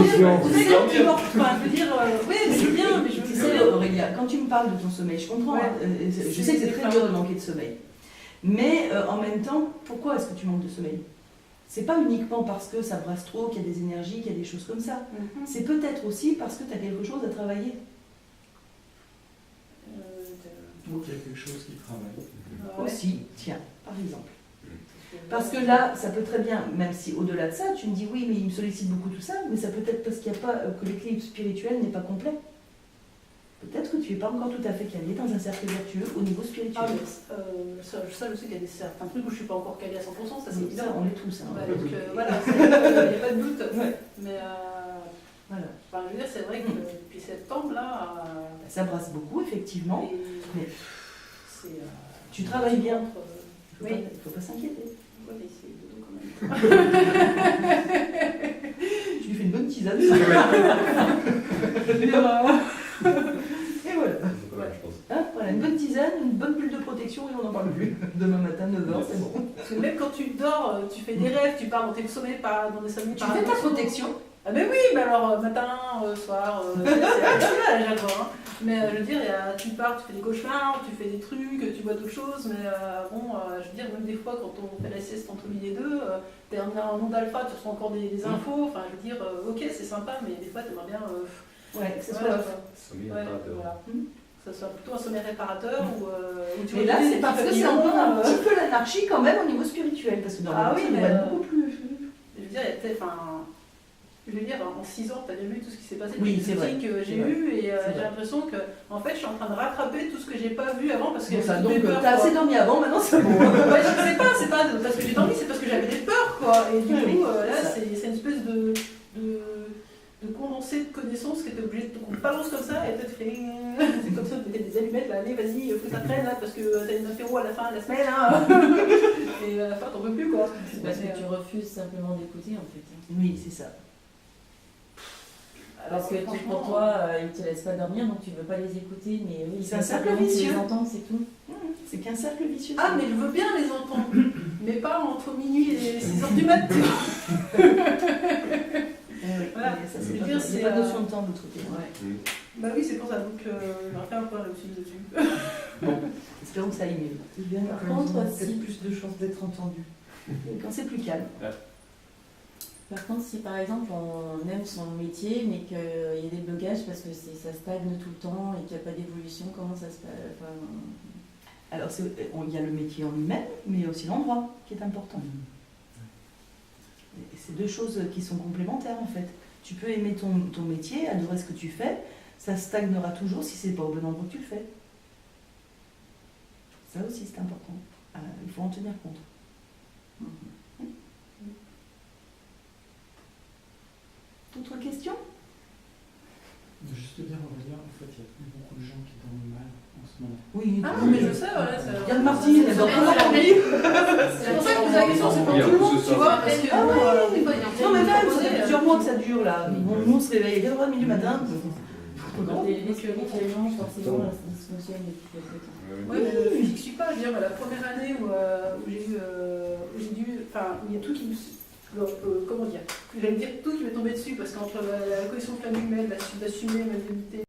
Speaker 1: vous êtes un petit peu, enfin, je veux dire, oui, c'est bien, mais je veux dire, Aurélia, quand tu me parles de ton sommeil, je comprends, je sais que c'est très dur de manquer de sommeil. Mais en même temps, pourquoi est-ce que tu manques de sommeil? C'est pas uniquement parce que ça brasse trop, qu'il y a des énergies, qu'il y a des choses comme ça. C'est peut-être aussi parce que tu as quelque chose à travailler.
Speaker 6: Donc il y a quelque chose qui travaille.
Speaker 1: Aussi, tiens, par exemple. Parce que là, ça peut très bien, même si au-delà de ça, tu me dis oui, mais il me sollicite beaucoup tout ça, mais ça peut être parce qu'il n'y a pas, que l'équilibre spirituel n'est pas complet. Peut-être que tu n'es pas encore tout à fait calé dans un cercle vertueux au niveau spirituel.
Speaker 3: Ah, mais ça, je sais qu'il y a certains trucs où je ne suis pas encore calée à 100%, ça c'est évident.
Speaker 1: Ça, on l'est tous. Hein,
Speaker 3: ouais, donc voilà, il n'y a pas de doute.
Speaker 1: Ouais.
Speaker 3: Mais
Speaker 1: voilà.
Speaker 3: Enfin, je veux dire, c'est vrai que depuis septembre, là...
Speaker 1: ça brasse beaucoup, effectivement. Mais tu
Speaker 3: c'est
Speaker 1: travailles bien. Il ne faut pas s'inquiéter.
Speaker 3: Ouais, mais c'est dodo quand même.
Speaker 1: Tu lui fais une bonne tisane. Et voilà. Voilà, une bonne tisane, une bonne bulle de protection et on n'en parle plus. Demain matin, 9h, c'est bon.
Speaker 3: Parce que même quand tu dors, tu fais des rêves, tu pars dans tes sommeils, dans des sommeils.
Speaker 1: Tu fais ta protection.
Speaker 3: Ah mais oui, mais alors matin, soir, c'est là, j'adore. Mais je veux dire, tu pars, tu fais des cauchemars, tu fais des trucs, tu vois d'autres choses, mais je veux dire, même des fois quand on fait la sieste entre midi et deux, t'es en monde alpha, tu reçois encore des infos, enfin je veux dire, ok c'est sympa, mais des fois t'aimerais bien
Speaker 1: que ce soit
Speaker 3: voilà. Que ce soit plutôt un sommeil réparateur ou tu
Speaker 1: mais là c'est parce que c'est encore un petit peu l'anarchie quand même au niveau spirituel, parce que dans la vie ça devrait être beaucoup plus...
Speaker 3: Je veux dire, il y a peut-être... Je veux dire, en 6 ans, tu as déjà vu tout ce qui s'est passé,
Speaker 1: oui, c'est vrai.
Speaker 3: que j'ai eu, et j'ai l'impression que, en fait, je suis en train de rattraper tout ce que j'ai pas vu avant parce que
Speaker 1: donc t'as assez dormi avant, maintenant c'est bon.
Speaker 3: Ouais, je sais pas, c'est pas parce que j'ai dormi, c'est parce que j'avais des peurs, quoi. Et du coup, là, c'est une espèce de condensé de connaissances que tu es obligé de te balance comme ça, et peut-être c'est comme ça, tu mets des allumettes, là, allez, vas-y, faut que ça traîne, là, parce que t'as une apéro à la fin de la semaine, hein. Et à la fin, t'en peux plus, quoi.
Speaker 7: C'est parce que tu refuses simplement d'écouter, en fait.
Speaker 1: Oui, c'est ça.
Speaker 7: Parce que pour toi, ils ne te laissent pas dormir, donc tu ne veux pas les écouter, mais oui,
Speaker 1: c'est un cercle vicieux.
Speaker 7: Tu les entends, c'est tout.
Speaker 1: C'est qu'un cercle vicieux.
Speaker 3: Ah, mais je veux bien les entendre, mais pas entre minuit et 6h du matin.
Speaker 1: Voilà, ça c'est bien, c'est la notion de temps de l'autre côté. Ouais.
Speaker 3: Bah oui, c'est pour ça, donc on va faire un point là-dessus.
Speaker 1: Bon, espérons que ça aille mieux.
Speaker 8: Par contre, c'est plus de chances d'être entendu.
Speaker 1: Quand c'est plus calme.
Speaker 7: Par contre, si par exemple on aime son métier, mais qu'il y a des blocages parce que ça stagne tout le temps et qu'il n'y a pas d'évolution, comment ça se passe? Enfin,
Speaker 1: Alors, il y a le métier en lui-même, mais il y a aussi l'endroit qui est important. Et c'est deux choses qui sont complémentaires en fait. Tu peux aimer ton métier, adorer ce que tu fais, ça stagnera toujours si c'est pas au bon endroit que tu le fais. Ça aussi c'est important. Il faut en tenir compte. D'autres questions?
Speaker 6: Juste dire, on va dire, en fait, il y a beaucoup de gens qui dorment mal en ce moment.
Speaker 1: Oui.
Speaker 3: Ah, mais je sais, voilà.
Speaker 1: Yann Martine, elle dort pas la nuit.
Speaker 3: C'est pour ça que je pose la question, c'est pour
Speaker 5: Oui,
Speaker 3: tout le
Speaker 5: en
Speaker 3: monde,
Speaker 5: plus,
Speaker 3: tu vois, parce que
Speaker 1: Ah
Speaker 3: bon,
Speaker 1: ouais.
Speaker 3: des fois, il y a
Speaker 1: Non mais même, ça fait
Speaker 3: poser,
Speaker 1: plusieurs mois que ça dure là. Nous on se réveille à 4h du matin.
Speaker 7: quand les médicaments, forcément, ça dysfonctionne depuis quelques temps.
Speaker 3: Oui, mais le physique suit pas. Je veux dire, la première année où j'ai dû. Enfin, il y a tout qui me. Comment dire? J'allais dire tout qui m'est tombé dessus parce qu'entre la cohésion familiale, d'assumer ma débilité,